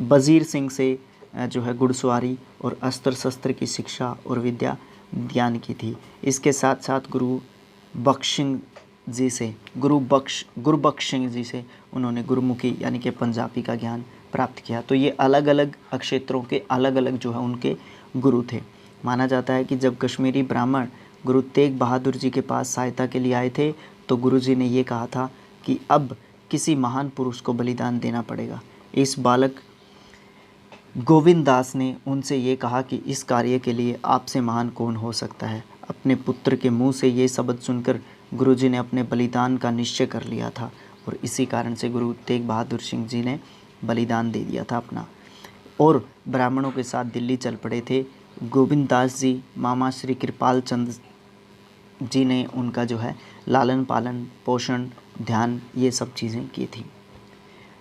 A: वज़ीर सिंह से जो है घुड़सवारी और अस्त्र शस्त्र की शिक्षा और विद्या ज्ञान की थी। इसके साथ साथ गुरु बख्श सिंह जी से उन्होंने गुरुमुखी यानी कि पंजाबी का ज्ञान प्राप्त किया। तो ये अलग अलग क्षेत्रों के अलग अलग जो है उनके गुरु थे। माना जाता है कि जब कश्मीरी ब्राह्मण गुरु तेग बहादुर जी के पास सहायता के लिए आए थे तो गुरु जी ने ये कहा था कि अब किसी महान पुरुष को बलिदान देना पड़ेगा। इस बालक गोविंद दास ने उनसे ये कहा कि इस कार्य के लिए आपसे महान कौन हो सकता है। अपने पुत्र के मुंह से ये शब्द सुनकर गुरुजी ने अपने बलिदान का निश्चय कर लिया था और इसी कारण से गुरु तेग बहादुर सिंह जी ने बलिदान दे दिया था अपना, और ब्राह्मणों के साथ दिल्ली चल पड़े थे। गोविंद दास जी, मामा श्री कृपाल चंद जी ने उनका जो है लालन पालन, पोषण, ध्यान, ये सब चीज़ें की थी।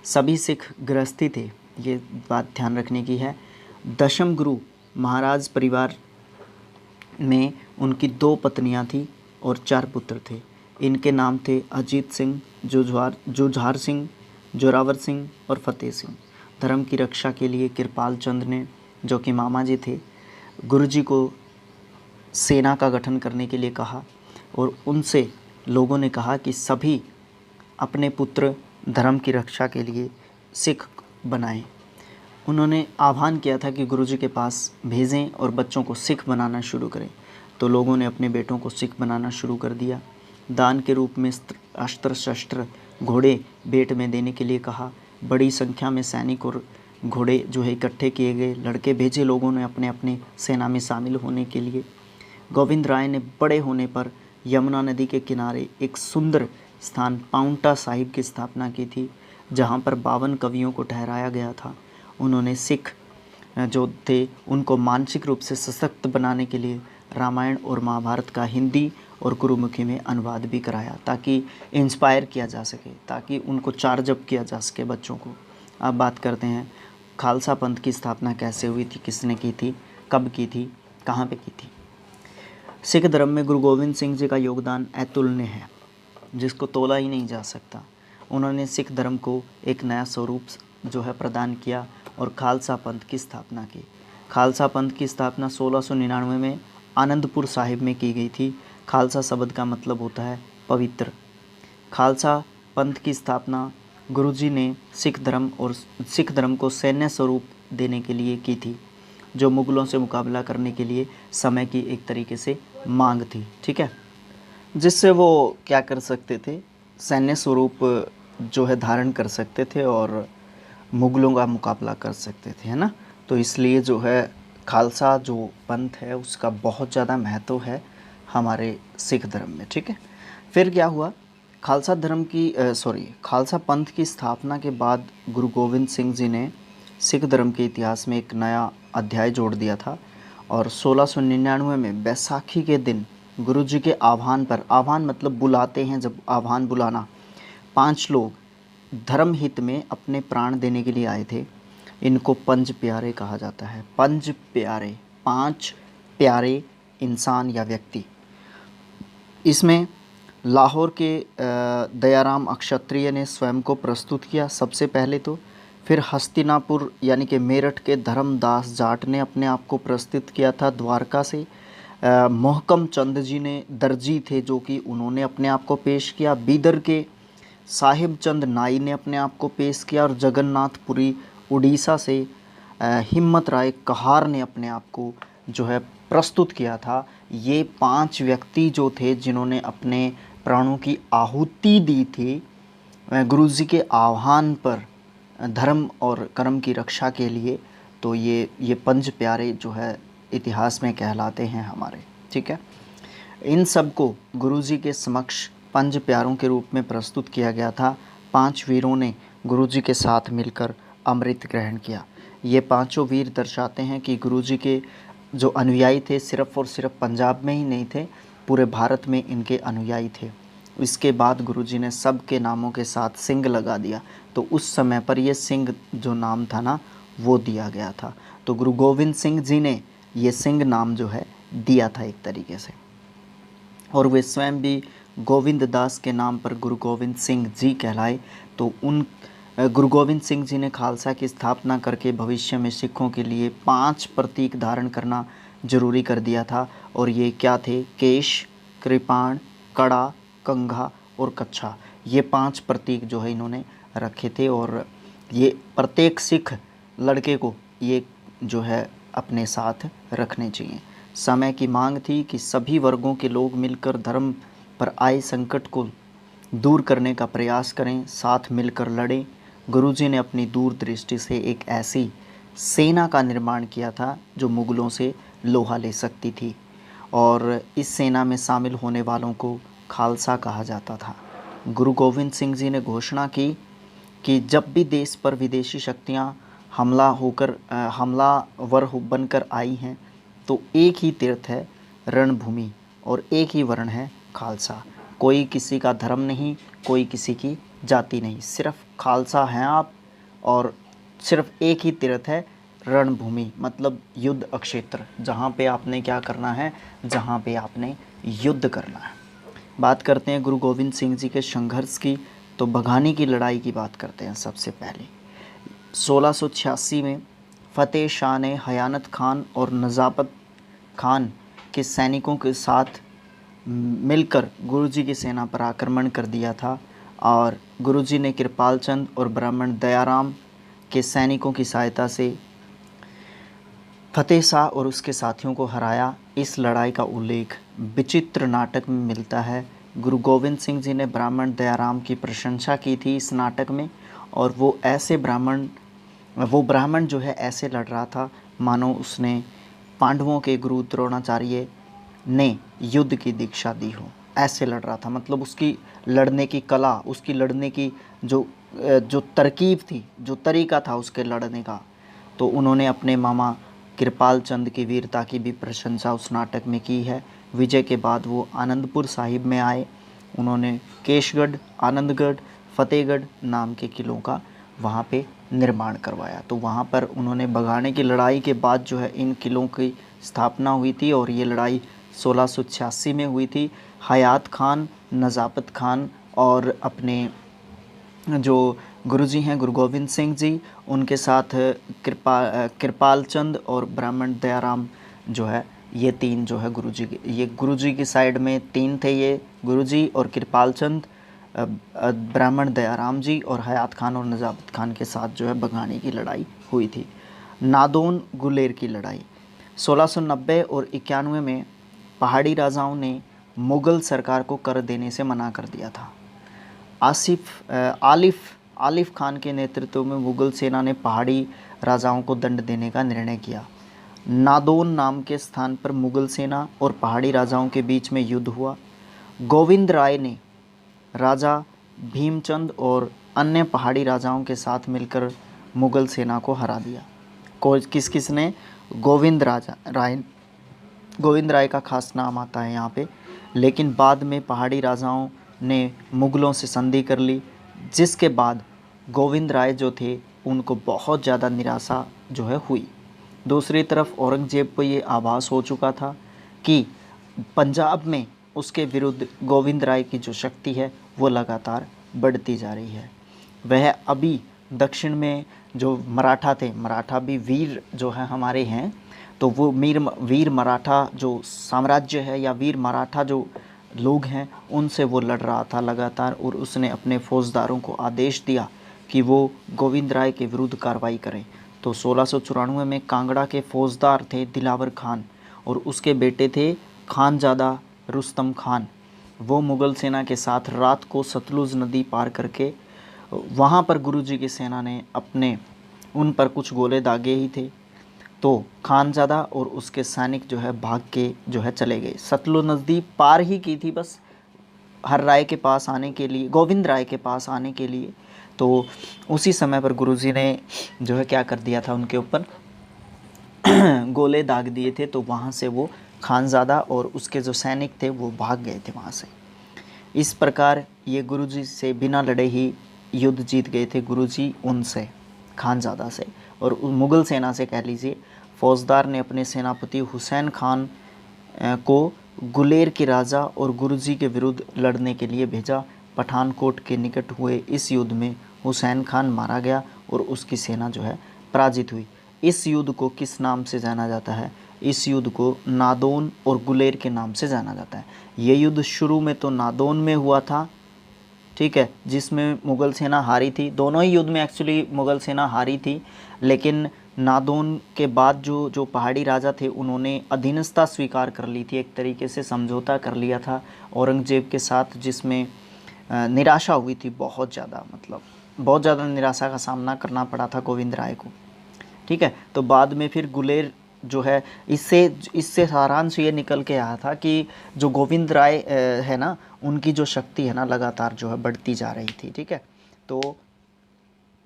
A: सभी सिख गृहस्थी थे, ये बात ध्यान रखने की है। दशम गुरु महाराज परिवार में उनकी 2 पत्नियां थी और 4 पुत्र थे। इनके नाम थे अजीत सिंह, जुझार सिंह, जोरावर सिंह और फतेह सिंह। धर्म की रक्षा के लिए कृपाल चंद ने, जो कि मामा जी थे, गुरुजी को सेना का गठन करने के लिए कहा और उनसे लोगों ने कहा कि सभी अपने पुत्र धर्म की रक्षा के लिए सिख बनाएं। उन्होंने आह्वान किया था कि गुरुजी के पास भेजें और बच्चों को सिख बनाना शुरू करें। तो लोगों ने अपने बेटों को सिख बनाना शुरू कर दिया। दान के रूप में अस्त्र शस्त्र, घोड़े भेंट में देने के लिए कहा। बड़ी संख्या में सैनिक और घोड़े जो है इकट्ठे किए गए। लड़के भेजे लोगों ने अपने अपने सेना में शामिल होने के लिए। गोविंद राय ने बड़े होने पर यमुना नदी के किनारे एक सुंदर स्थान पाउंटा साहिब की स्थापना की थी, जहाँ पर 52 कवियों को ठहराया गया था। उन्होंने सिख जो थे उनको मानसिक रूप से सशक्त बनाने के लिए रामायण और महाभारत का हिंदी और गुरुमुखी में अनुवाद भी कराया, ताकि इंस्पायर किया जा सके, ताकि उनको चार्ज अप किया जा सके बच्चों को। अब बात करते हैं खालसा पंथ की स्थापना कैसे हुई थी, किसने की थी, कब की थी, कहाँ पे की थी। सिख धर्म में गुरु गोविंद सिंह जी का योगदान अतुलनीय है, जिसको तोला ही नहीं जा सकता। उन्होंने सिख धर्म को एक नया स्वरूप जो है प्रदान किया और खालसा पंथ की स्थापना की। खालसा पंथ की स्थापना 1699 में आनंदपुर साहिब में की गई थी। खालसा शब्द का मतलब होता है पवित्र। खालसा पंथ की स्थापना गुरुजी ने सिख धर्म को सैन्य स्वरूप देने के लिए की थी, जो मुग़लों से मुकाबला करने के लिए समय की एक तरीके से मांग थी, ठीक है, जिससे वो क्या कर सकते थे, सैन्य स्वरूप जो है धारण कर सकते थे और मुग़लों का मुकाबला कर सकते थे, है ना। तो इसलिए जो है खालसा जो पंथ है उसका बहुत ज़्यादा महत्व है हमारे सिख धर्म में। ठीक है, फिर क्या हुआ, खालसा धर्म की खालसा पंथ की स्थापना के बाद गुरु गोविंद सिंह जी ने सिख धर्म के इतिहास में एक नया अध्याय जोड़ दिया था। और 1699 में बैसाखी के दिन गुरु जी के आह्वान पर, आह्वान मतलब बुलाते हैं, जब आह्वान बुलाना, 5 लोग धर्म हित में अपने प्राण देने के लिए आए थे। इनको पंज प्यारे कहा जाता है। पंज प्यारे, 5 प्यारे इंसान या व्यक्ति। इसमें लाहौर के दयाराम अक्षत्रिय ने स्वयं को प्रस्तुत किया सबसे पहले तो। फिर हस्तिनापुर यानी कि मेरठ के धर्मदास जाट ने अपने आप को प्रस्तुत किया था द्वारका से। मोहकम चंद जी ने, दर्जी थे जो कि उन्होंने अपने आप को पेश किया। बीदर के साहिब चंद नाई ने अपने आप को पेश किया। और जगन्नाथपुरी उड़ीसा से हिम्मत राय कहार ने अपने आप को जो है प्रस्तुत किया था। ये 5 व्यक्ति जो थे जिन्होंने अपने प्राणों की आहुति दी थी गुरुजी के आह्वान पर धर्म और कर्म की रक्षा के लिए, तो ये पंज प्यारे जो है इतिहास में कहलाते हैं हमारे। ठीक है, इन सब को गुरुजी के समक्ष पंज प्यारों के रूप में प्रस्तुत किया गया था। 5 वीरों ने गुरुजी के साथ मिलकर अमृत ग्रहण किया। ये पांचों वीर दर्शाते हैं कि गुरुजी के जो अनुयायी थे सिर्फ़ और सिर्फ पंजाब में ही नहीं थे, पूरे भारत में इनके अनुयायी थे। इसके बाद गुरुजी ने सब के नामों के साथ सिंह लगा दिया, तो उस समय पर ये सिंह जो नाम था ना वो दिया गया था। तो गुरु गोविंद सिंह जी ने ये सिंह नाम जो है दिया था एक तरीके से। और वे स्वयं भी गोविंद दास के नाम पर गुरु गोविंद सिंह जी कहलाए। तो उन गुरु गोविंद सिंह जी ने खालसा की स्थापना करके भविष्य में सिखों के लिए 5 प्रतीक धारण करना जरूरी कर दिया था। और ये क्या थे? केश, कृपाण, कड़ा, कंघा और कच्छा। ये 5 प्रतीक जो है इन्होंने रखे थे। और ये प्रत्येक सिख लड़के को ये जो है अपने साथ रखने चाहिए। समय की मांग थी कि सभी वर्गों के लोग मिलकर धर्म पर आए संकट को दूर करने का प्रयास करें, साथ मिलकर लड़ें। गुरुजी ने अपनी दूरदृष्टि से एक ऐसी सेना का निर्माण किया था जो मुग़लों से लोहा ले सकती थी। और इस सेना में शामिल होने वालों को खालसा कहा जाता था। गुरु गोविंद सिंह जी ने घोषणा की कि जब भी देश पर विदेशी शक्तियां हमलावर बनकर आई हैं तो एक ही तीर्थ है रणभूमि और एक ही वर्ण है खालसा। कोई किसी का धर्म नहीं, कोई किसी की जाति नहीं, सिर्फ खालसा हैं आप। और सिर्फ एक ही तीर्थ है रणभूमि, मतलब युद्ध क्षेत्र, जहाँ पे आपने क्या करना है, जहाँ पे आपने युद्ध करना है। बात करते हैं गुरु गोविंद सिंह जी के संघर्ष की, तो बघानी की लड़ाई की बात करते हैं सबसे पहले। 1686 में फतेह शाह ने हयानत खान और नजाबत खान के सैनिकों के साथ मिलकर गुरुजी की सेना पर आक्रमण कर दिया था। और गुरुजी ने कृपाल चंद और ब्राह्मण दयाराम के सैनिकों की सहायता से फतेह शाह और उसके साथियों को हराया। इस लड़ाई का उल्लेख विचित्र नाटक में मिलता है। गुरु गोविंद सिंह जी ने ब्राह्मण दयाराम की प्रशंसा की थी इस नाटक में। और वो ब्राह्मण जो है ऐसे लड़ रहा था मानो उसने पांडवों के गुरु द्रोणाचार्य ने युद्ध की दीक्षा दी हो, ऐसे लड़ रहा था। मतलब उसकी लड़ने की कला, उसकी लड़ने की जो तरकीब थी, जो तरीका था उसके लड़ने का, तो उन्होंने अपने मामा कृपाल चंद की वीरता की भी प्रशंसा उस नाटक में की है। विजय के बाद वो आनंदपुर साहिब में आए। उन्होंने केशगढ़, आनंदगढ़, फतेहगढ़ नाम के किलों का वहाँ पे निर्माण करवाया। तो वहाँ पर उन्होंने बघाने की लड़ाई के बाद जो है इन किलों की स्थापना हुई थी। और ये लड़ाई 1686 में हुई थी। हयात खान, नजाबत खान और अपने जो गुरुजी हैं गुरु गोविंद सिंह जी, उनके साथ कृपाल चंद और ब्राह्मण दयाराम जो है, ये 3 जो है गुरुजी की साइड में 3 थे, ये गुरुजी और कृपाल चंद, ब्राह्मण दयाराम जी और हयात खान और नजाबत खान के साथ जो है बघानी की लड़ाई हुई थी। नादौन गुलेर की लड़ाई 1690 और 91 में पहाड़ी राजाओं ने मुग़ल सरकार को कर देने से मना कर दिया था। आलिफ खान के नेतृत्व में मुग़ल सेना ने पहाड़ी राजाओं को दंड देने का निर्णय किया। नादौन नाम के स्थान पर मुग़ल सेना और पहाड़ी राजाओं के बीच में युद्ध हुआ। गोविंद राय ने राजा भीमचंद और अन्य पहाड़ी राजाओं के साथ मिलकर मुग़ल सेना को हरा दिया। किस किस ने? गोविंद राय का खास नाम आता है यहाँ पे। लेकिन बाद में पहाड़ी राजाओं ने मुग़लों से संधि कर ली, जिसके बाद गोविंद राय जो थे उनको बहुत ज़्यादा निराशा जो है हुई। दूसरी तरफ औरंगज़ेब को ये आभास हो चुका था कि पंजाब में उसके विरुद्ध गोविंद राय की जो शक्ति है वो लगातार बढ़ती जा रही है। वह अभी दक्षिण में जो मराठा थे, मराठा भी वीर जो है हमारे हैं, तो वो वीर मराठा जो साम्राज्य है या वीर मराठा जो लोग हैं उनसे वो लड़ रहा था लगातार, और उसने अपने फौजदारों को आदेश दिया कि वो गोविंद राय के विरुद्ध कार्रवाई करें। तो 1694 में कांगड़ा के फौजदार थे दिलावर खान और उसके बेटे थे खानजादा रुस्तम खान। वो मुग़ल सेना के साथ रात को सतलुज नदी पार करके वहाँ पर गुरुजी की सेना ने अपने उन पर कुछ गोले दागे ही थे, तो खानजादा और उसके सैनिक जो है भाग के जो है चले गए। सतलुज नदी पार ही की थी बस हर राय के पास आने के लिए, गोविंद राय के पास आने के लिए। तो उसी समय पर गुरुजी ने जो है क्या कर दिया था, उनके ऊपर गोले दाग दिए थे। तो वहाँ से वो खानजादा और उसके जो सैनिक थे वो भाग गए थे वहाँ से। इस प्रकार ये गुरुजी से बिना लड़े ही युद्ध जीत गए थे गुरुजी उनसे, खानजादा से। और मुग़ल सेना से कह लीजिए, फौजदार ने अपने सेनापति हुसैन खान को गुलेर के राजा और गुरुजी के विरुद्ध लड़ने के लिए भेजा। पठानकोट के निकट हुए इस युद्ध में हुसैन खान मारा गया और उसकी सेना जो है पराजित हुई। इस युद्ध को किस नाम से जाना जाता है? इस युद्ध को नादौन और गुलेर के नाम से जाना जाता है। ये युद्ध शुरू में तो नादौन में हुआ था, ठीक है, जिसमें मुग़ल सेना हारी थी। दोनों ही युद्ध में एक्चुअली मुग़ल सेना हारी थी, लेकिन नादौन के बाद जो पहाड़ी राजा थे उन्होंने अधीनस्था स्वीकार कर ली थी, एक तरीके से समझौता कर लिया था औरंगज़ेब के साथ, जिसमें निराशा हुई थी बहुत ज़्यादा, मतलब बहुत ज़्यादा निराशा का सामना करना पड़ा था गोविंद राय को, ठीक है। तो बाद में फिर गुलेर जो है, इससे सारांश ये निकल के आया था कि जो गोविंद राय है ना, उनकी जो शक्ति है ना लगातार जो है बढ़ती जा रही थी, ठीक है। तो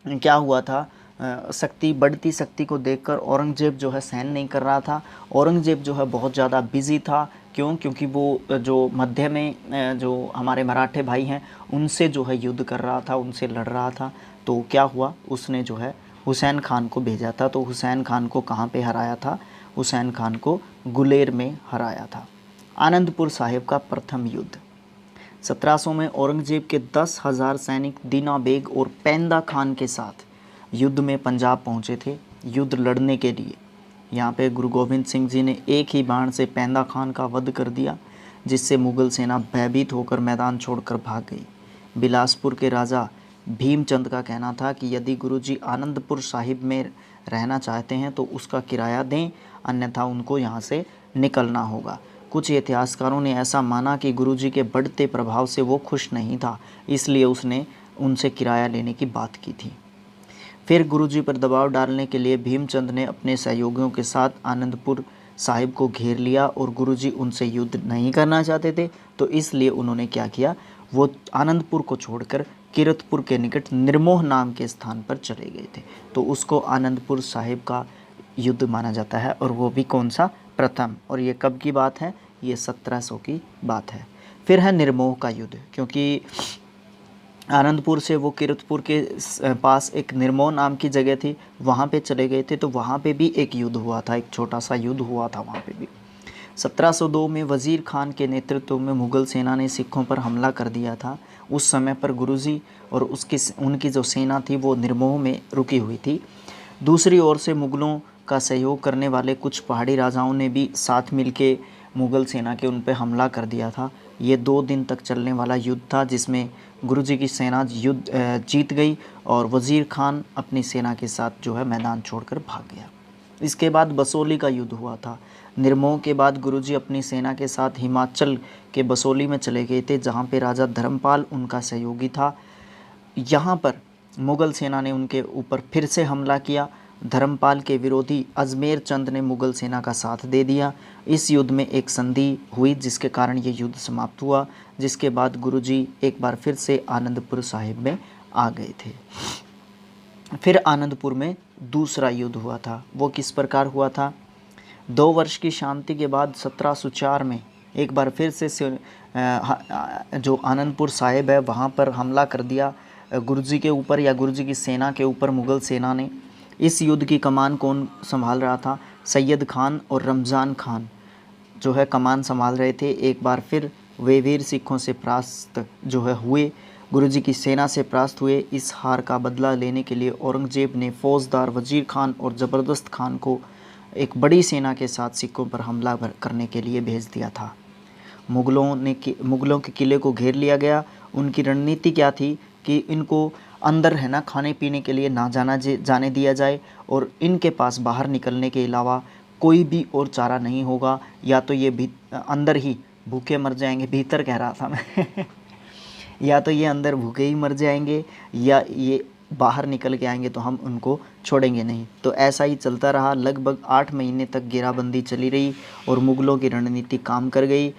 A: क्या हुआ था, बढ़ती शक्ति को देखकर औरंगज़ेब जो है सहन नहीं कर रहा था। औरंगज़ेब जो है बहुत ज़्यादा बिजी था, क्यों? क्योंकि वो जो मध्य में जो हमारे मराठे भाई हैं उनसे जो है युद्ध कर रहा था, उनसे लड़ रहा था। तो क्या हुआ, उसने जो है हुसैन खान को भेजा था। तो हुसैन खान को कहाँ पे हराया था? हुसैन खान को गुलेर में हराया था। आनंदपुर साहिब का प्रथम युद्ध 1700 में औरंगज़ेब के 10,000 सैनिक दीना बेग और पेंदा खान के साथ युद्ध में पंजाब पहुँचे थे युद्ध लड़ने के लिए। यहाँ पे गुरु गोविंद सिंह जी ने एक ही बाण से पेंदा खान का वध कर दिया, जिससे मुग़ल सेना भयभीत होकर मैदान छोड़कर भाग गई। बिलासपुर के राजा भीमचंद का कहना था कि यदि गुरुजी आनंदपुर साहिब में रहना चाहते हैं तो उसका किराया दें, अन्यथा उनको यहाँ से निकलना होगा। कुछ इतिहासकारों ने ऐसा माना कि गुरुजी के बढ़ते प्रभाव से वो खुश नहीं था, इसलिए उसने उनसे किराया लेने की बात की थी। फिर गुरुजी पर दबाव डालने के लिए भीमचंद ने अपने सहयोगियों के साथ आनंदपुर साहिब को घेर लिया और गुरुजी उनसे युद्ध नहीं करना चाहते थे, तो इसलिए उन्होंने क्या किया, वो आनंदपुर को छोड़कर किरतपुर के निकट निर्मोह नाम के स्थान पर चले गए थे। तो उसको आनंदपुर साहिब का युद्ध माना जाता है, और वो भी कौन सा? प्रथम। और ये कब की बात है? ये 1700 की बात है। फिर है निर्मोह का युद्ध, क्योंकि आनंदपुर से वो किरतपुर के पास एक निर्मोह नाम की जगह थी, वहाँ पे चले गए थे। तो वहाँ पे भी एक युद्ध हुआ था, एक छोटा सा युद्ध हुआ था वहाँ पे भी। 1702 में वज़ीर खान के नेतृत्व में मुग़ल सेना ने सिखों पर हमला कर दिया था। उस समय पर गुरुजी और उनकी जो सेना थी वो निर्मोह में रुकी हुई थी। दूसरी ओर से मुग़लों का सहयोग करने वाले कुछ पहाड़ी राजाओं ने भी साथ मिलके मुग़ल सेना के उन पर हमला कर दिया था। ये 2 दिन तक चलने वाला युद्ध था, जिसमें गुरुजी की सेना जीत गई और वज़ीर खान अपनी सेना के साथ जो है मैदान छोड़कर भाग गया। इसके बाद बसोली का युद्ध हुआ था। निर्मोह के बाद गुरुजी अपनी सेना के साथ हिमाचल के बसोली में चले गए थे, जहाँ पे राजा धर्मपाल उनका सहयोगी था। यहाँ पर मुग़ल सेना ने उनके ऊपर फिर से हमला किया। धर्मपाल के विरोधी अजमेर चंद ने मुग़ल सेना का साथ दे दिया। इस युद्ध में एक संधि हुई जिसके कारण ये युद्ध समाप्त हुआ, जिसके बाद गुरुजी एक बार फिर से आनंदपुर साहिब में आ गए थे। फिर आनंदपुर में दूसरा युद्ध हुआ था। वो किस प्रकार हुआ था? 2 वर्ष की शांति के बाद 1704 में एक बार फिर से जो आनंदपुर साहिब है वहाँ पर हमला कर दिया गुरुजी के ऊपर, या गुरुजी की सेना के ऊपर मुग़ल सेना ने। इस युद्ध की कमान कौन संभाल रहा था? सैयद खान और रमज़ान खान जो है कमान संभाल रहे थे। एक बार फिर वे वीर सिखों से परास्त जो है हुए, गुरुजी की सेना से परास्त हुए। इस हार का बदला लेने के लिए औरंगजेब ने फौजदार वजीर खान और ज़बरदस्त खान को एक बड़ी सेना के साथ सिखों पर हमला करने के लिए भेज दिया था। मुग़लों के किले को घेर लिया गया। उनकी रणनीति क्या थी कि इनको अंदर है ना खाने पीने के लिए ना जाने दिया जाए, और इनके पास बाहर निकलने के अलावा कोई भी और चारा नहीं होगा। या तो ये भी अंदर ही भूखे मर जाएंगे, भीतर कह रहा था मैं या तो ये अंदर भूखे ही मर जाएंगे, या ये बाहर निकल के आएंगे तो हम उनको छोड़ेंगे नहीं। तो ऐसा ही चलता रहा। लगभग 8 महीने तक घेराबंदी चली रही और मुग़लों की रणनीति काम कर गई।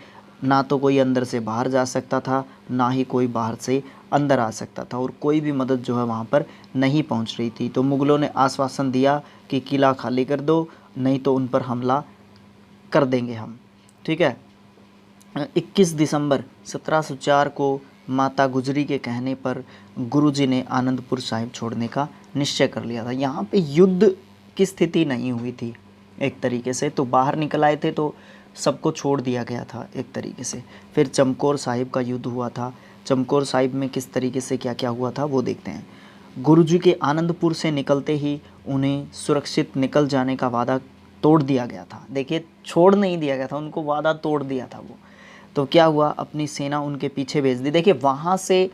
A: ना तो कोई अंदर से बाहर जा सकता था, ना ही कोई बाहर से अंदर आ सकता था, और कोई भी मदद जो है वहाँ पर नहीं पहुँच रही थी। तो मुग़लों ने आश्वासन दिया कि किला खाली कर दो, नहीं तो उन पर हमला कर देंगे हम। ठीक है। 21 दिसंबर 1704 को माता गुजरी के कहने पर गुरुजी ने आनंदपुर साहिब छोड़ने का निश्चय कर लिया था। यहाँ पे युद्ध की स्थिति नहीं हुई थी एक तरीके से, तो बाहर निकल आए थे तो सबको छोड़ दिया गया था एक तरीके से। फिर चमकौर साहिब का युद्ध हुआ था। चमकौर साहिब में किस तरीके से क्या क्या हुआ था वो देखते हैं। गुरुजी के आनंदपुर से निकलते ही उन्हें सुरक्षित निकल जाने का वादा तोड़ दिया गया था। देखिए, छोड़ नहीं दिया गया था उनको, वादा तोड़ दिया था वो। तो क्या हुआ, अपनी सेना उनके पीछे भेज दी। देखिए, वहाँ से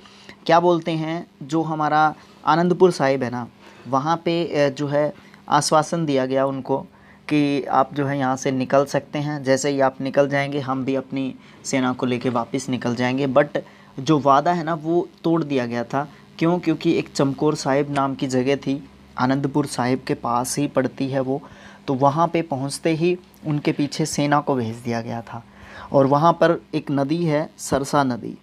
A: क्या बोलते हैं, जो हमारा आनंदपुर साहिब है ना, वहाँ पे जो है आश्वासन दिया गया उनको कि आप जो है यहाँ से निकल सकते हैं। जैसे ही आप निकल जाएंगे हम भी अपनी सेना को लेके वापस निकल जाएंगे। बट जो वादा है ना वो तोड़ दिया गया था। क्यों? क्योंकि एक चमकौर साहिब नाम की जगह थी, आनंदपुर साहिब के पास ही पड़ती है वो। तो वहाँ पे पहुँचते ही उनके पीछे सेना को भेज दिया गया था। और वहाँ पर एक नदी है, सरसा नदी।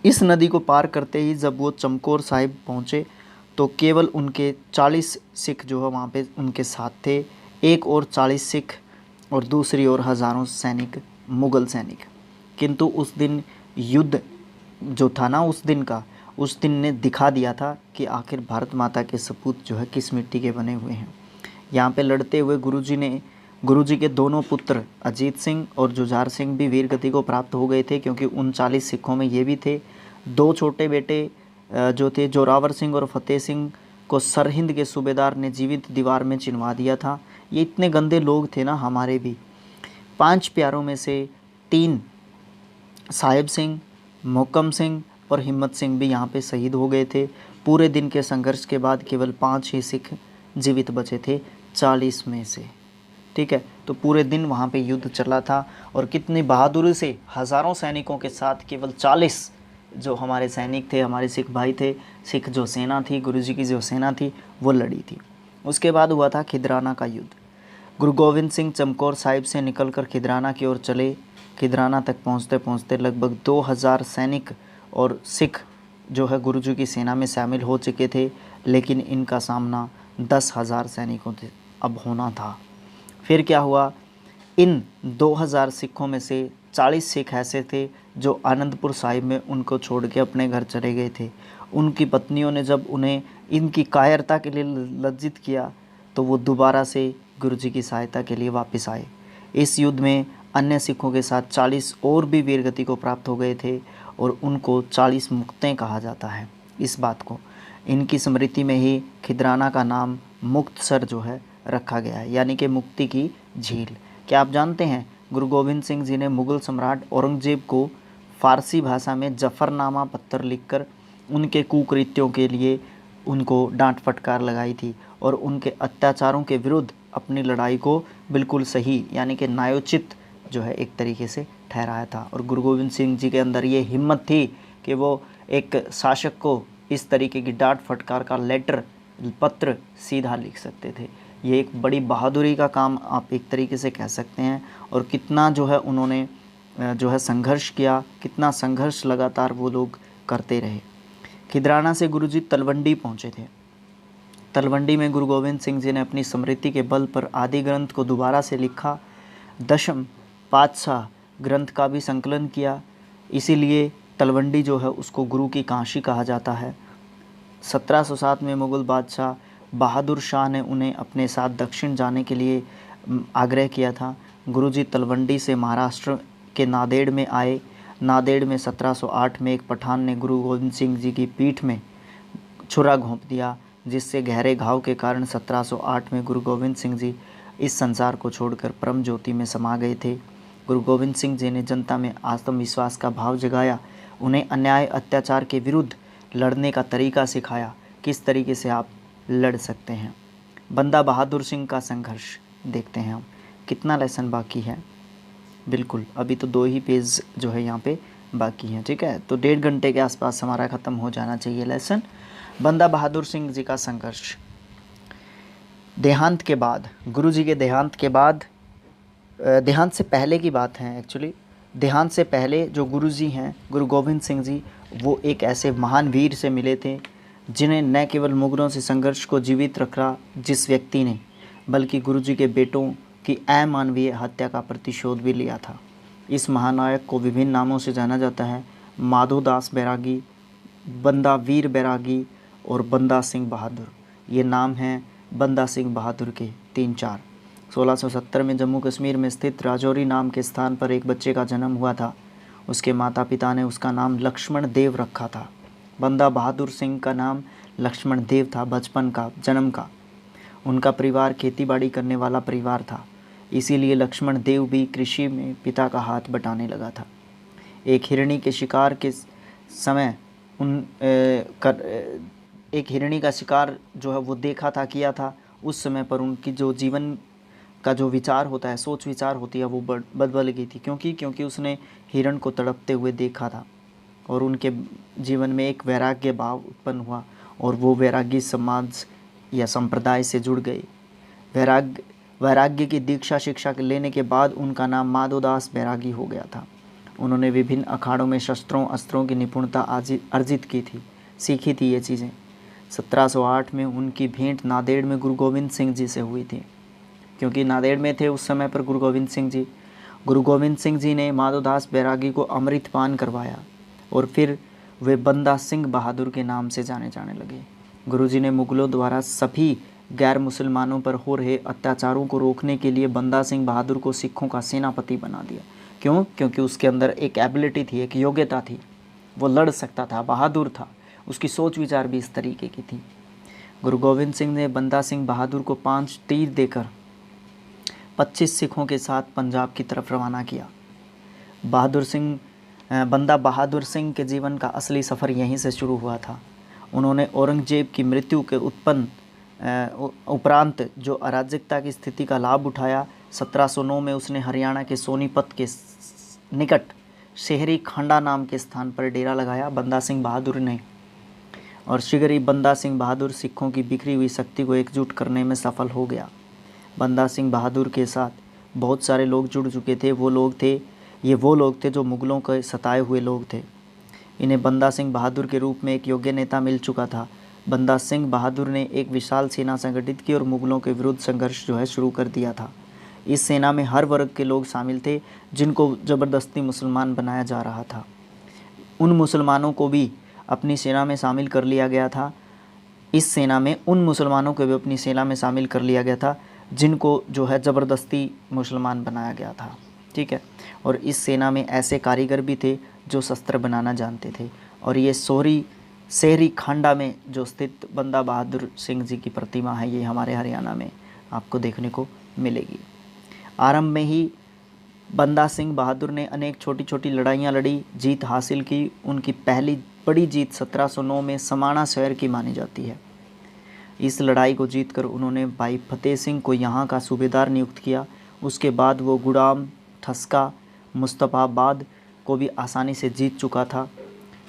A: इस नदी को पार करते ही जब वो चमकौर साहिब पहुँचे तो केवल उनके 40 सिख जो है वहाँ पे उनके साथ थे। एक और 40 सिख और दूसरी ओर हज़ारों सैनिक, मुग़ल सैनिक। किंतु उस दिन युद्ध जो था ना, उस दिन ने दिखा दिया था कि आखिर भारत माता के सपूत जो है किस मिट्टी के बने हुए हैं। यहाँ पे लड़ते हुए गुरुजी के दोनों पुत्र अजीत सिंह और जुझार सिंह भी वीर गति को प्राप्त हो गए थे, क्योंकि उन 40 सिखों में ये भी थे। 2 छोटे बेटे जो थे जोरावर सिंह और फतेह सिंह को सरहिंद के सूबेदार ने जीवित दीवार में चिनवा दिया था। ये इतने गंदे लोग थे ना हमारे भी। 5 प्यारों में से 3 साहिब सिंह, मोहकम सिंह और हिम्मत सिंह भी यहाँ पे शहीद हो गए थे। पूरे दिन के संघर्ष के बाद केवल 5 ही सिख जीवित बचे थे 40 में से। ठीक है, तो पूरे दिन वहाँ पे युद्ध चला था और कितनी बहादुरी से हज़ारों सैनिकों के साथ केवल 40 जो हमारे सैनिक थे, हमारे सिख भाई थे, सिख जो सेना थी, गुरुजी की जो सेना थी वो लड़ी थी। उसके बाद हुआ था खिदराना का युद्ध। गुरु गोविंद सिंह चमकौर साहिब से निकलकर खिदराना की ओर चले। खिदराना तक पहुँचते पहुँचते लगभग 2000 सैनिक और सिख जो है गुरुजी की सेना में शामिल हो चुके थे, लेकिन इनका सामना 10,000 सैनिकों से अब होना था। फिर क्या हुआ, इन 2000 सिखों में से 40 सिख ऐसे थे जो आनंदपुर साहिब में उनको छोड़ के अपने घर चले गए थे। उनकी पत्नियों ने जब उन्हें इनकी कायरता के लिए लज्जित किया तो वो दोबारा से गुरुजी की सहायता के लिए वापस आए। इस युद्ध में अन्य सिखों के साथ 40 और भी वीरगति को प्राप्त हो गए थे और उनको 40 मुक्तें कहा जाता है। इस बात को इनकी स्मृति में ही खिदराना का नाम मुक्तसर जो है रखा गया है, यानी कि मुक्ति की झील। क्या आप जानते हैं गुरु गोविंद सिंह जी ने मुग़ल सम्राट औरंगजेब को फ़ारसी भाषा में जफ़रनामा पत्र लिखकर उनके कुकृत्यों के लिए उनको डांट फटकार लगाई थी और उनके अत्याचारों के विरुद्ध अपनी लड़ाई को बिल्कुल सही यानी कि न्यायोचित जो है एक तरीके से ठहराया था। और गुरु गोविंद सिंह जी के अंदर ये हिम्मत थी कि वो एक शासक को इस तरीके की डांट फटकार का लेटर, पत्र सीधा लिख सकते थे। ये एक बड़ी बहादुरी का काम आप एक तरीके से कह सकते हैं। और कितना जो है उन्होंने जो है संघर्ष किया, कितना संघर्ष लगातार वो लोग करते रहे। खिदराना से गुरुजी तलवंडी पहुँचे थे। तलवंडी में गुरु गोविंद सिंह जी ने अपनी स्मृति के बल पर आदि ग्रंथ को दोबारा से लिखा, दशम पातशाह ग्रंथ का भी संकलन किया। इसीलिए तलवंडी जो है उसको गुरु की काशी कहा जाता है। 1707 में मुग़ल बादशाह बहादुर शाह ने उन्हें अपने साथ दक्षिण जाने के लिए आग्रह किया था। गुरुजी तलवंडी से महाराष्ट्र के नांदेड़ में आए। नांदेड़ में 1708 में एक पठान ने गुरु गोविंद सिंह जी की पीठ में छुरा घोंप दिया, जिससे गहरे घाव के कारण 1708 में गुरु गोविंद सिंह जी इस संसार को छोड़कर परम ज्योति में समा गए थे। गुरु गोविंद सिंह जी ने जनता में आत्मविश्वास का भाव जगाया, उन्हें अन्याय अत्याचार के विरुद्ध लड़ने का तरीका सिखाया, किस तरीके से आप लड़ सकते हैं। बंदा बहादुर सिंह का संघर्ष देखते हैं हम। कितना लेसन बाकी है? बिल्कुल, अभी तो 2 ही पेज जो है यहाँ पे बाकी हैं, ठीक है। तो 1.5 घंटे के आसपास हमारा ख़त्म हो जाना चाहिए लेसन। बंदा बहादुर सिंह जी का संघर्ष। देहांत के बाद, गुरु जी के देहांत के बाद, देहांत से पहले की बात है एक्चुअली। देहांत से पहले जो गुरु जी हैं, गुरु गोविंद सिंह जी, वो एक ऐसे महान वीर से मिले थे जिन्हें न केवल मुगलों से संघर्ष को जीवित रखा जिस व्यक्ति ने, बल्कि गुरु जी के बेटों की अमानवीय हत्या का प्रतिशोध भी लिया था। इस महानायक को विभिन्न नामों से जाना जाता है, माधोदास बैरागी, बंदा वीर बैरागी और बंदा सिंह बहादुर। ये नाम हैं बंदा सिंह बहादुर के 3-4। 1670 में जम्मू कश्मीर में स्थित राजौरी नाम के स्थान पर एक बच्चे का जन्म हुआ था। उसके माता पिता ने उसका नाम लक्ष्मण देव रखा था। बंदा बहादुर सिंह का नाम लक्ष्मण देव था बचपन का, जन्म का। उनका परिवार खेतीबाड़ी करने वाला परिवार था, इसीलिए लक्ष्मण देव भी कृषि में पिता का हाथ बटाने लगा था। एक हिरणी के शिकार के समय एक हिरणी का शिकार जो है वो देखा था, किया था। उस समय पर उनकी जो जीवन का जो विचार होता है, सोच विचार होती है, वो बदल गई थी। क्योंकि उसने हिरण को तड़पते हुए देखा था और उनके जीवन में एक वैराग्य भाव उत्पन्न हुआ और वो वैरागी समाज या संप्रदाय से जुड़ गए। वैराग्य की दीक्षा शिक्षा लेने के बाद उनका नाम माधोदास बैरागी हो गया था। उन्होंने विभिन्न अखाड़ों में शस्त्रों अस्त्रों की निपुणता अर्जित की थी, सीखी थी ये चीज़ें। 1708 में उनकी भेंट नांदेड़ में गुरु गोविंद सिंह जी से हुई थी, क्योंकि नांदेड़ में थे उस समय पर गुरु गोविंद सिंह जी। गुरु गोविंद सिंह जी ने माधोदास बैरागी को अमृत पान करवाया और फिर वे बंदा सिंह बहादुर के नाम से जाने जाने लगे। गुरुजी ने मुगलों द्वारा सभी गैर मुसलमानों पर हो रहे अत्याचारों को रोकने के लिए बंदा सिंह बहादुर को सिखों का सेनापति बना दिया। क्यों? क्योंकि उसके अंदर एक एबिलिटी थी, एक योग्यता थी, वो लड़ सकता था, बहादुर था, उसकी सोच विचार भी इस तरीके की थी। गुरु गोविंद सिंह ने बंदा सिंह बहादुर को 5 तीर देकर 25 सिखों के साथ पंजाब की तरफ रवाना किया। बंदा बहादुर सिंह के जीवन का असली सफ़र यहीं से शुरू हुआ था। उन्होंने औरंगजेब की मृत्यु के उपरांत जो अराजकता की स्थिति का लाभ उठाया। 1709 में उसने हरियाणा के सोनीपत के निकट शहरी खंडा नाम के स्थान पर डेरा लगाया बंदा सिंह बहादुर ने, और शीघ्र ही बंदा सिंह बहादुर सिखों की बिखरी हुई शक्ति को एकजुट करने में सफल हो गया। बंदा सिंह बहादुर के साथ बहुत सारे लोग जुड़ चुके थे। वो लोग थे जो मुग़लों के सताए हुए लोग थे। इन्हें बंदा सिंह बहादुर के रूप में एक योग्य नेता मिल चुका था। बंदा सिंह बहादुर ने एक विशाल सेना संगठित की और मुग़लों के विरुद्ध संघर्ष जो है शुरू कर दिया था। इस सेना में हर वर्ग के लोग शामिल थे जिनको ज़बरदस्ती मुसलमान बनाया जा रहा था। उन मुसलमानों को भी अपनी सेना में शामिल कर लिया गया था। इस सेना में उन मुसलमानों को भी अपनी सेना में शामिल कर लिया गया था जिनको जो है ज़बरदस्ती मुसलमान बनाया गया था, ठीक है। और इस सेना में ऐसे कारीगर भी थे जो शस्त्र बनाना जानते थे। और ये शहरी खांडा में जो स्थित बंदा बहादुर सिंह जी की प्रतिमा है, ये हमारे हरियाणा में आपको देखने को मिलेगी। आरंभ में ही बंदा सिंह बहादुर ने अनेक छोटी छोटी लड़ाइयाँ लड़ी, जीत हासिल की। उनकी पहली बड़ी जीत 1709 में समाना शहर की मानी जाती है। इस लड़ाई को जीतकर उन्होंने भाई फतेह सिंह को यहाँ का सूबेदार नियुक्त किया। उसके बाद वो गुड़ाम, ठस्का, मुस्तफ़ाबाद को भी आसानी से जीत चुका था।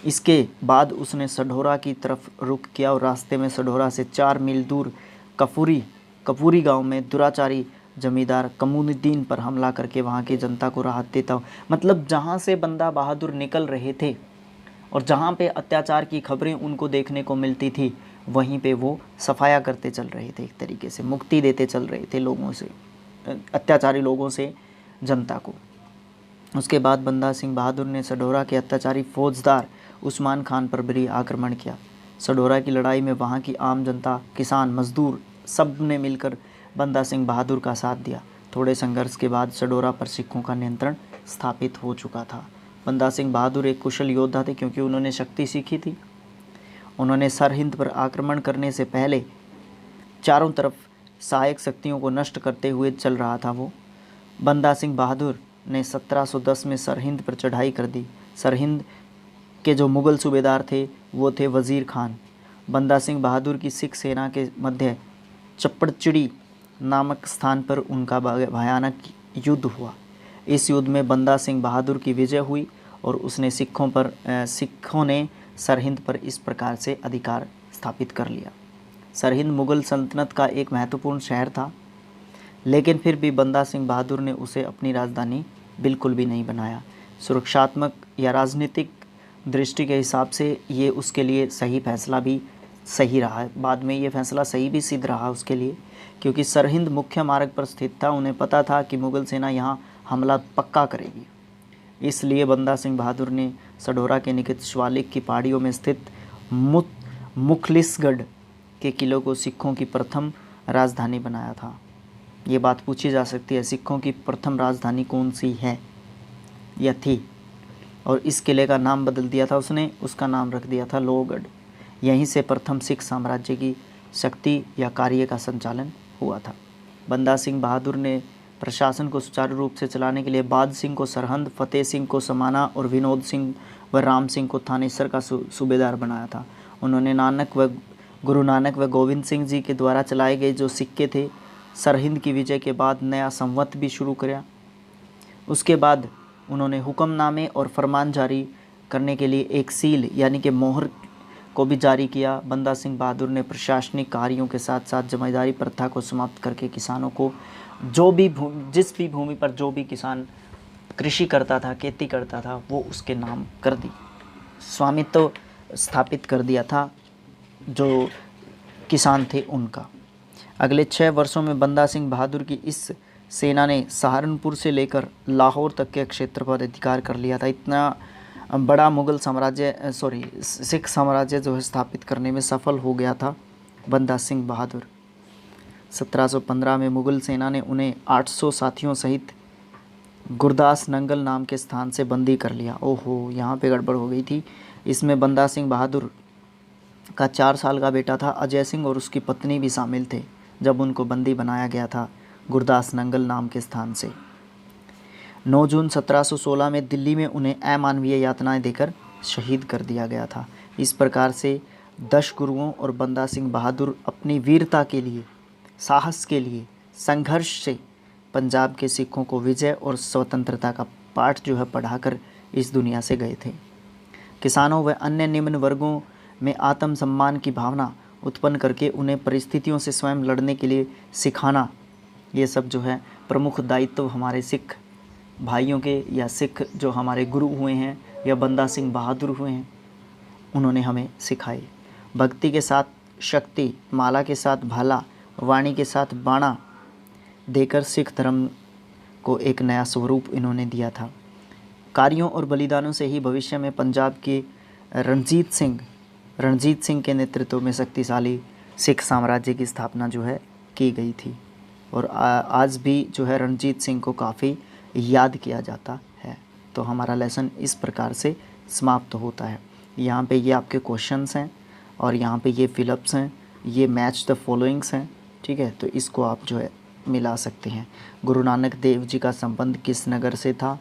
A: इसके बाद उसने सढौरा की तरफ रुख किया और रास्ते में सढौरा से 4 मील दूर कपूरी गांव में दुराचारी जमींदार कमूनुद्दीन पर हमला करके वहां की जनता को राहत देता हूँ। मतलब जहां से बंदा बहादुर निकल रहे थे और जहाँ पे अत्याचार की खबरें उनको देखने को मिलती थी, वहीं पे वो सफाया करते चल रहे थे, एक तरीके से मुक्ति देते चल रहे थे लोगों से, अत्याचारी लोगों से जनता को। उसके बाद बंदा सिंह बहादुर ने सढौरा के अत्याचारी फौजदार उस्मान खान पर भी आक्रमण किया। सढौरा की लड़ाई में वहाँ की आम जनता, किसान, मजदूर सब ने मिलकर बंदा सिंह बहादुर का साथ दिया। थोड़े संघर्ष के बाद सढौरा पर सिखों का नियंत्रण स्थापित हो चुका था। बंदा सिंह बहादुर एक कुशल योद्धा थे क्योंकि उन्होंने शक्ति सीखी थी। उन्होंने सरहिंद पर आक्रमण करने से पहले चारों तरफ सहायक शक्तियों को नष्ट करते हुए चल रहा था वो। बंदा सिंह बहादुर ने 1710 में सरहिंद पर चढ़ाई कर दी। सरहिंद के जो मुग़ल सूबेदार थे वो थे वज़ीर खान। बंदा सिंह बहादुर की सिख सेना के मध्य चप्पड़चिड़ी नामक स्थान पर उनका भयानक युद्ध हुआ। इस युद्ध में बंदा सिंह बहादुर की विजय हुई और उसने सिखों ने सरहिंद पर इस प्रकार से अधिकार स्थापित कर लिया। सरहिंद मुग़ल सल्तनत का एक महत्वपूर्ण शहर था, लेकिन फिर भी बंदा सिंह बहादुर ने उसे अपनी राजधानी बिल्कुल भी नहीं बनाया। सुरक्षात्मक या राजनीतिक दृष्टि के हिसाब से ये उसके लिए सही फैसला भी सही रहा है। बाद में ये फैसला सही भी सिद्ध रहा उसके लिए, क्योंकि सरहिंद मुख्य मार्ग पर स्थित था। उन्हें पता था कि मुग़ल सेना यहाँ हमला पक्का करेगी। इसलिए बंदा सिंह बहादुर ने सढौरा के निकट शिवालिक की पहाड़ियों में स्थित मुखलिसगढ़ के किलों को सिखों की प्रथम राजधानी बनाया था। ये बात पूछी जा सकती है, सिखों की प्रथम राजधानी कौन सी है या थी? और इस किले का नाम बदल दिया था उसने, उसका नाम रख दिया था लोहगढ़। यहीं से प्रथम सिख साम्राज्य की शक्ति या कार्य का संचालन हुआ था। बंदा सिंह बहादुर ने प्रशासन को सुचारू रूप से चलाने के लिए बाज सिंह को सरहंद, फतेह सिंह को समाना और विनोद सिंह व राम सिंह को थानेसर का सूबेदार बनाया था। उन्होंने गुरु नानक व गोविंद सिंह जी के द्वारा चलाए गए जो सिक्के थे, सरहिंद की विजय के बाद नया संवत भी शुरू किया। उसके बाद उन्होंने हुक्मनामे और फरमान जारी करने के लिए एक सील यानी कि मोहर को भी जारी किया। बंदा सिंह बहादुर ने प्रशासनिक कार्यों के साथ साथ जमींदारी प्रथा को समाप्त करके किसानों को जिस भी भूमि पर जो भी किसान कृषि करता था, खेती करता था, वो उसके नाम कर दी, स्वामित्व स्थापित कर दिया था जो किसान थे उनका। अगले 6 वर्षों में बंदा सिंह बहादुर की इस सेना ने सहारनपुर से लेकर लाहौर तक के क्षेत्र पर अधिकार कर लिया था। इतना बड़ा सिख साम्राज्य जो है स्थापित करने में सफल हो गया था बंदा सिंह बहादुर। 1715 में मुग़ल सेना ने उन्हें 800 साथियों सहित गुरदास नंगल नाम के स्थान से बंदी कर लिया। ओहो, यहाँ पे गड़बड़ हो गई थी। इसमें बंदा सिंह बहादुर का 4 साल का बेटा था अजय सिंह और उसकी पत्नी भी शामिल थे जब उनको बंदी बनाया गया था गुरदास नंगल नाम के स्थान से। 9 जून 1716 में दिल्ली में उन्हें अमानवीय यातनाएं देकर शहीद कर दिया गया था। इस प्रकार से 10 गुरुओं और बंदा सिंह बहादुर अपनी वीरता के लिए, साहस के लिए, संघर्ष से पंजाब के सिखों को विजय और स्वतंत्रता का पाठ जो है पढ़ाकर इस दुनिया से गए थे। किसानों व अन्य निम्न वर्गों में आत्मसम्मान की भावना उत्पन्न करके उन्हें परिस्थितियों से स्वयं लड़ने के लिए सिखाना, ये सब जो है प्रमुख दायित्व हमारे सिख भाइयों के या सिख जो हमारे गुरु हुए हैं या बंदा सिंह बहादुर हुए हैं, उन्होंने हमें सिखाई। भक्ति के साथ शक्ति, माला के साथ भाला, वाणी के साथ बाणा देकर सिख धर्म को एक नया स्वरूप इन्होंने दिया था। कार्यों और बलिदानों से ही भविष्य में पंजाब के रणजीत सिंह के नेतृत्व में शक्तिशाली सिख साम्राज्य की स्थापना जो है की गई थी। और आज भी जो है रणजीत सिंह को काफ़ी याद किया जाता है। तो हमारा लेसन इस प्रकार से समाप्त होता है। यहाँ पे ये आपके क्वेश्चंस हैं और यहाँ पे ये फिलअप्स हैं, ये मैच द फॉलोइंग्स हैं, ठीक है। तो इसको आप जो है मिला सकते हैं। गुरु नानक देव जी का संबंध किस नगर से था,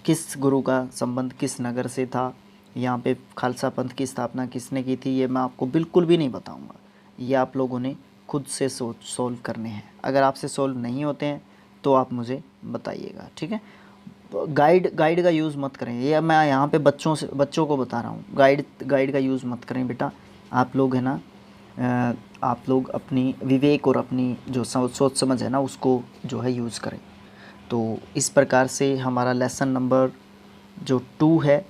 A: किस गुरु का संबंध किस नगर से था, यहाँ पे खालसा पंथ की स्थापना किसने की थी, ये मैं आपको बिल्कुल भी नहीं बताऊँगा। ये आप लोगों ने खुद से सोल्व करने हैं। अगर आपसे सोल्व नहीं होते हैं तो आप मुझे बताइएगा, ठीक है। गाइड का यूज़ मत करें। ये मैं यहाँ पे बच्चों को बता रहा हूँ, गाइड का यूज़ मत करें बेटा। आप लोग है ना, आप लोग अपनी विवेक और अपनी जो सोच समझ है ना उसको जो है यूज़ करें। तो इस प्रकार से हमारा लेसन नंबर जो 2 है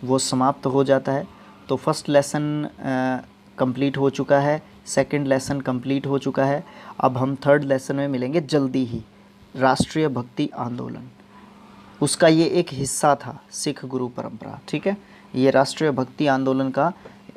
A: वो समाप्त हो जाता है। तो फर्स्ट लेसन कंप्लीट हो चुका है, सेकंड लेसन कंप्लीट हो चुका है। अब हम थर्ड लेसन में मिलेंगे जल्दी ही। राष्ट्रीय भक्ति आंदोलन, उसका ये एक हिस्सा था सिख गुरु परंपरा, ठीक है। ये राष्ट्रीय भक्ति आंदोलन का,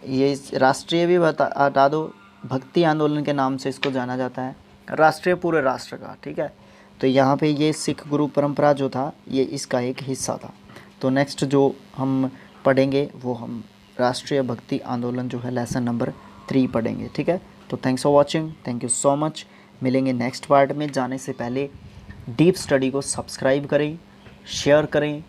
A: ये राष्ट्रीय भी हटा दो, भक्ति आंदोलन के नाम से इसको जाना जाता है, राष्ट्रीय पूरे राष्ट्र का, ठीक है। तो यहाँ पे ये सिख गुरु परंपरा जो था ये इसका एक हिस्सा था। तो नेक्स्ट जो हम पढ़ेंगे वो हम राष्ट्रीय भक्ति आंदोलन जो है लेसन नंबर 3 पढ़ेंगे, ठीक है। तो thanks for watching, thank you so much. मिलेंगे नेक्स्ट पार्ट में। जाने से पहले डीप स्टडी को सब्सक्राइब करें, शेयर करें,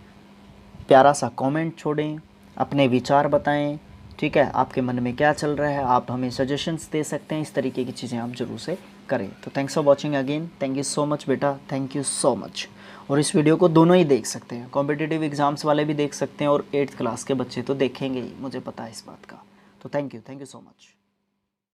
A: प्यारा सा कमेंट छोड़ें, अपने विचार बताएं, ठीक है। आपके मन में क्या चल रहा है, आप हमें सजेशंस दे सकते हैं। इस तरीके की चीज़ें आप ज़रूर से करें। तो thanks for watching again, thank you so much बेटा, थैंक यू सो मच। और इस वीडियो को दोनों ही देख सकते हैं, कॉम्पिटिटिव एग्ज़ाम्स वाले भी देख सकते हैं और 8th क्लास के बच्चे तो देखेंगे ही, मुझे पता है इस बात का। तो थैंक यू सो मच।